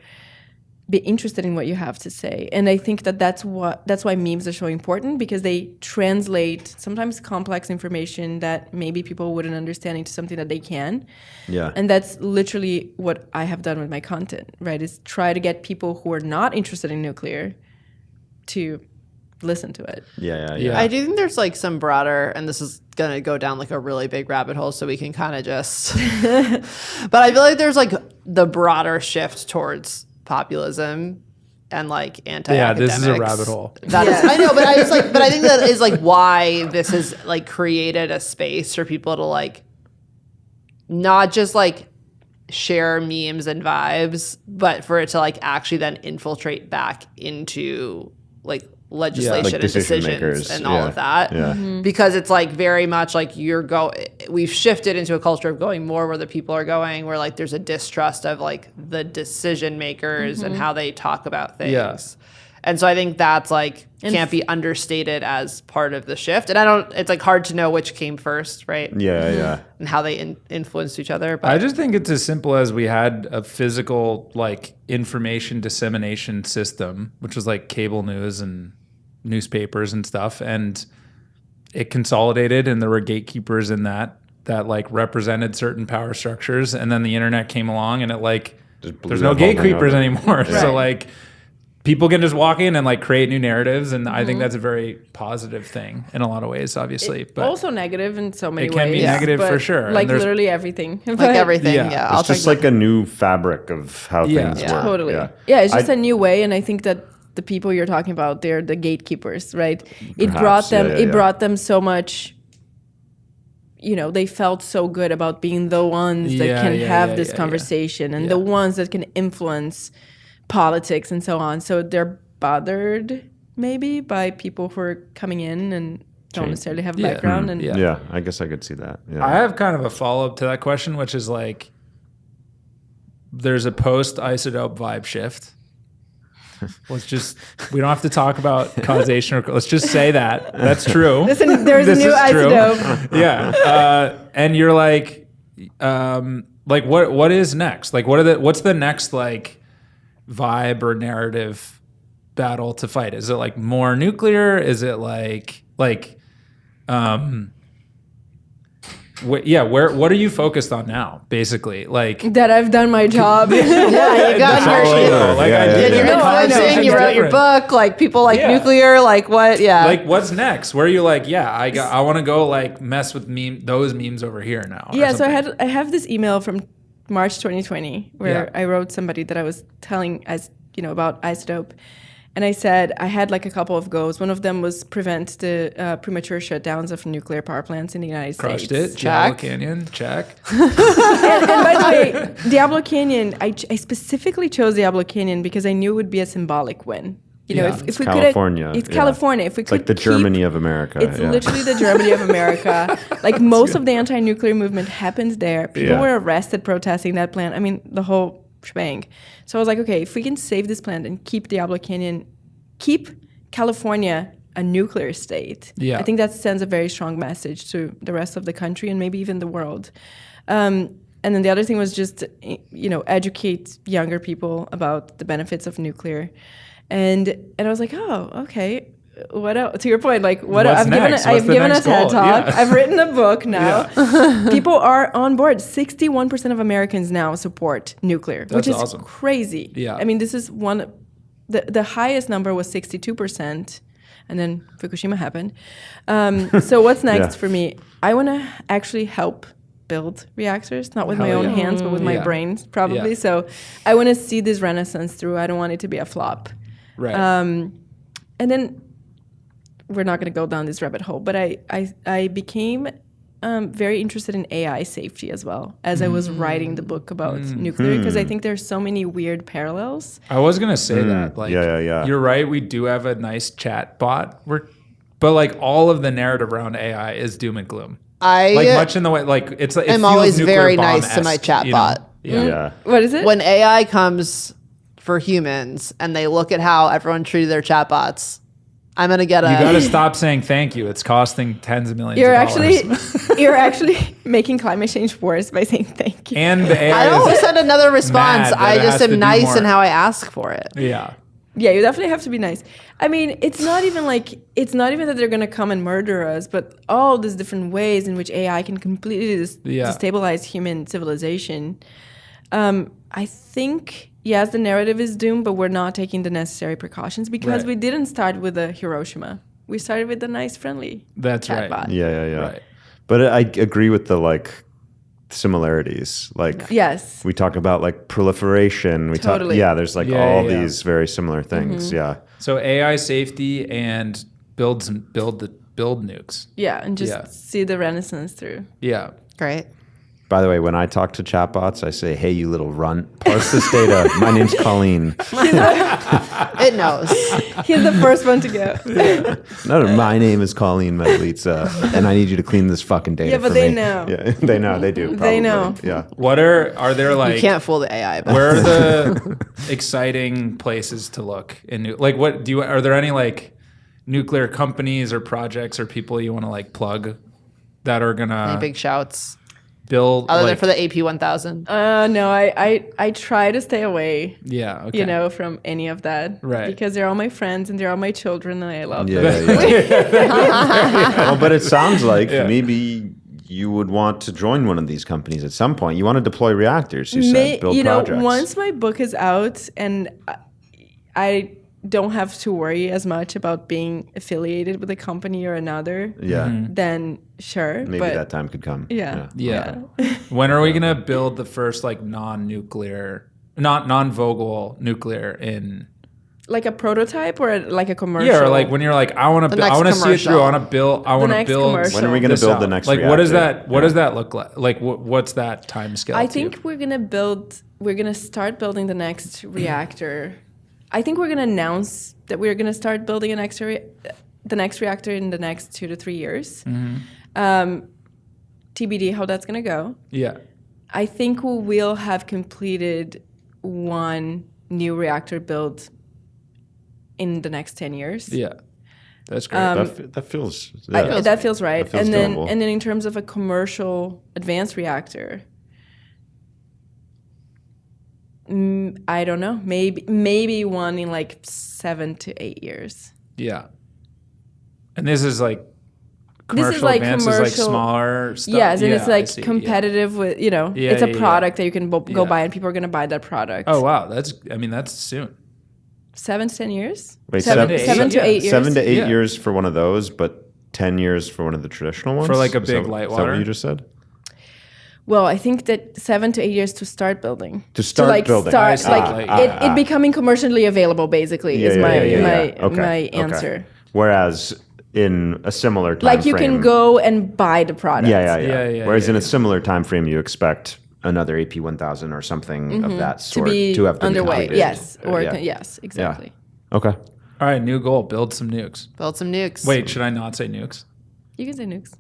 be interested in what you have to say. And I think that's why memes are so important, because they translate sometimes complex information that maybe people wouldn't understand into something that they can. Yeah. And that's literally what I have done with my content, right? Is try to get people who are not interested in nuclear to listen to it. Yeah. I do think there's like some broader, and this is gonna go down like a really big rabbit hole, so we can kind of just. But I feel like there's like the broader shift towards populism and like anti-academics. this is a rabbit hole. That is, I know, but I think that is like why this has like created a space for people to like not just like share memes and vibes, but for it to like actually then infiltrate back into like legislation Like and decision decisions makers. and all of that. Yeah. Because it's like very much like we've shifted into a culture of going more where the people are going, where like there's a distrust of like the decision makers and how they talk about things. Yeah. And so I think that's like can't be understated as part of the shift. And it's like hard to know which came first, right? Yeah. And how they influenced each other. But I just think it's as simple as we had a physical like information dissemination system, which was like cable news and newspapers and stuff, and it consolidated, and there were gatekeepers in that like represented certain power structures, and then the internet came along, and it like Just blew there's that no whole thing gatekeepers open. anymore. So like people can just walk in and like create new narratives, and I think that's a very positive thing in a lot of ways, obviously. But Also negative in so many It ways. can be negative but for sure, and Like there's- literally everything. like But- everything. Yeah. Yeah. It's just like a new fabric of how Yeah. things Yeah. work. Totally. Yeah, it's just I- a new way, and I think that the people you're talking about, they're the gatekeepers, right? It Perhaps, brought them. yeah, It yeah. brought them so much. They felt so good about being the ones that can have this conversation and the ones that can influence politics and so on. So they're bothered maybe by people who are coming in and don't necessarily have a Yeah. background. And Yeah. Yeah, I guess I could see that. Yeah. I have kind of a follow-up to that question, which is like there's a post-isodope vibe shift. We don't have to talk about causation. Let's just say that. That's true. Listen, there's a This new is true. isotope. Yeah. And you're like what is next? Like what's the next like vibe or narrative battle to fight? Is it like more nuclear? Is it like what are you focused on now, basically? Like that I've done my job. Yeah, you got That's all your I shit. know. Like, I Yeah, did yeah, You're your content, influencing, it's you wrote your different. book, like people like Yeah. nuclear, like what? Yeah. Like what's next? Where are you like, I want to go like mess with those memes over here now. or Yeah, so something. I have this email from March 2020 where Yeah. I wrote somebody that I was telling about isotope, and I said I had like a couple of goals. One of them was prevent the premature shutdowns of nuclear power plants in the United Crushed States. it. Check. Diablo Canyon, check. And by the way, Diablo Canyon, I specifically chose Diablo Canyon because I knew it would be a symbolic win. Yeah. If we California. could, it's yeah. California. If we It's could like the keep- Germany of America. It's yeah. literally the Germany of America. Like most of the anti-nuclear movement happens there. People Yeah. were arrested protesting that plant. I mean, the whole shebang. So I was like, okay, if we can save this plant and keep Diablo Canyon, keep California a nuclear state, Yeah. I think that sends a very strong message to the rest of the country and maybe even the world. And then the other thing was just, educate younger people about the benefits of nuclear. And I was like, oh, okay. What else? To your point, like what What's I've next? given What's the given next a TED goal? talk. Yeah. I've written a book now. People are on board. 61% of Americans now support nuclear, which is awesome. crazy. Yeah. I mean, this is the highest number was 62%, and then Fukushima happened. So what's next Yeah. for me? I want to actually help build reactors, not with my Hell own yeah. hands, but with my Yeah. brains, probably. Yeah. So I want to see this renaissance through. I don't want it to be a flop. Right. and then we're not going to go down this rabbit hole, but I became very interested in AI safety as well as I was writing the book about nuclear, because I think there's so many weird parallels. I was gonna say that. Like, Yeah. You're right. We do have a nice chat bot. But like all of the narrative around AI is doom and gloom. Like much in the way, like it I'm feels always nuclear very nice to bomb-esque, my chat you know? bot. Yeah. What is it? When AI comes for humans and they look at how everyone treated their chatbots, I'm gonna get You got to stop saying thank you. It's costing tens of millions. You're of dollars. you're actually making climate change worse by saying thank you. And the AI I don't is, send another response. mad that I it has just to do am nice more. in how I ask for it. yeah. Yeah, you definitely have to be nice. I mean, it's not even that they're gonna come and murder us, but all these different ways in which AI can completely destabilize human civilization. I think, yes, the narrative is doomed, but we're not taking the necessary precautions because Right. we didn't start with a Hiroshima. We started with a nice, friendly That's right. chatbot. Yeah. Right. But I agree with the like similarities. Like Yes. we talk about like proliferation. We Totally. talk there's like Yeah, all yeah. these very similar things. Yeah. So AI safety and build nukes. Yeah, and just Yeah. see the renaissance through. Yeah. Great. By the way, when I talk to chatbots, I say, "Hey, you little runt, parse this data. My name's Colleen." It knows. He's the first one to go. No, my name is Colleen Medalitza, and I need you to clean this fucking data. Yeah, but for they me." know. Yeah, they know. They do. They probably. know. Yeah. What are there like? You can't fool the AI. But Where are the exciting places to look in like what do you are there any like nuclear companies or projects or people you want to like plug that are any gonna big shouts build other than like, for the AP 1000? No, I try to stay away, yeah, okay. from any of that. Right. Because they're all my friends and they're all my children and I love Yeah. them. Well, but it sounds like maybe you would want to join one of these companies at some point. You want to deploy reactors. You said build projects. Once my book is out and I don't have to worry as much about being affiliated with a company or another, Yeah. then sure. Maybe but that time could come. Yeah. Yeah. When are we gonna build the first like non-Vogel nuclear in? Like a prototype or like a commercial? Yeah, or like when you're like, I want to next see it through. I commercial. want to next build. commercial. When are we going to this build out. the next like reactor? what does that does that look like? Like what's that time scale? I think we're gonna start building the next reactor. I think we're gonna announce that we're gonna start building the next reactor in the next 2 to 3 years. TBD how that's gonna go. Yeah. I think we will have completed one new reactor build in the next 10 years. Yeah. That's great. That feels. That feels right. That feels doable. And then in terms of a commercial advanced reactor, I don't know. Maybe one in like 7 to 8 years. Yeah. And this is like commercial like advances, like commercial- smaller stuff. Yes, and Yeah, it's I like see, competitive with, Yeah, it's a yeah, product that you can go Yeah. buy and people are going to buy that product. Oh wow, that's soon. 7 to 10 years? Wait, 7 7 to 7 8? to 8 years. 7 to 8 Yeah. years for one of those, but 10 years for one of the traditional ones? For like a Is big that- light Is that water? what you just said? Well, I think that 7 to 8 years to start building. To start building. I see. It becoming commercially available basically is my Okay. answer. Whereas in a similar time Like you frame, can go and buy the product. Yeah, Whereas in yeah, a similar time frame, you expect another AP 1000 or something of that To sort be to have been underway. completed. Yes. Yeah. Yes, exactly. Okay. All right, new goal: build some nukes. Build some nukes. Wait, should I not say nukes? You can say nukes.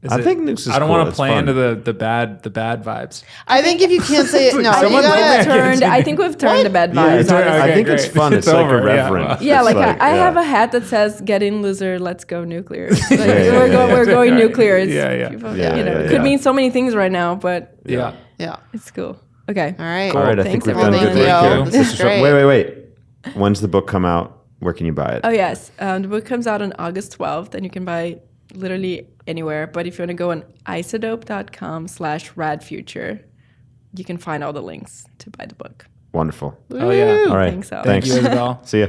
I think nukes is I don't cool. want to It's play fun. into the bad vibes. I think if you can't say it, no, you Someone gotta, I think we've turned the bad Yeah, vibes. it's, honestly. I think it's great. fun. It's, It's like over, yeah. irreverent. Yeah, It's like I have a hat that says "Get in, loser. Let's go nuclear." Like, we're going nuclear. It's, Yeah. people- Yeah, it could mean so many things right now, but Yeah. yeah. it's cool. Okay. All right. All right, I Thanks, think we've done everyone. good Thank work you. here. This is great. Wait. When's the book come out? Where can you buy it? Oh yes, the book comes out on August 12th, and you can buy literally anywhere. But if you want to go on isodope.com/Rad Future, you can find all the links to buy the book. Wonderful. Oh yeah. All right. Thanks, Al. Thanks. Thank you, Isabelle. See ya.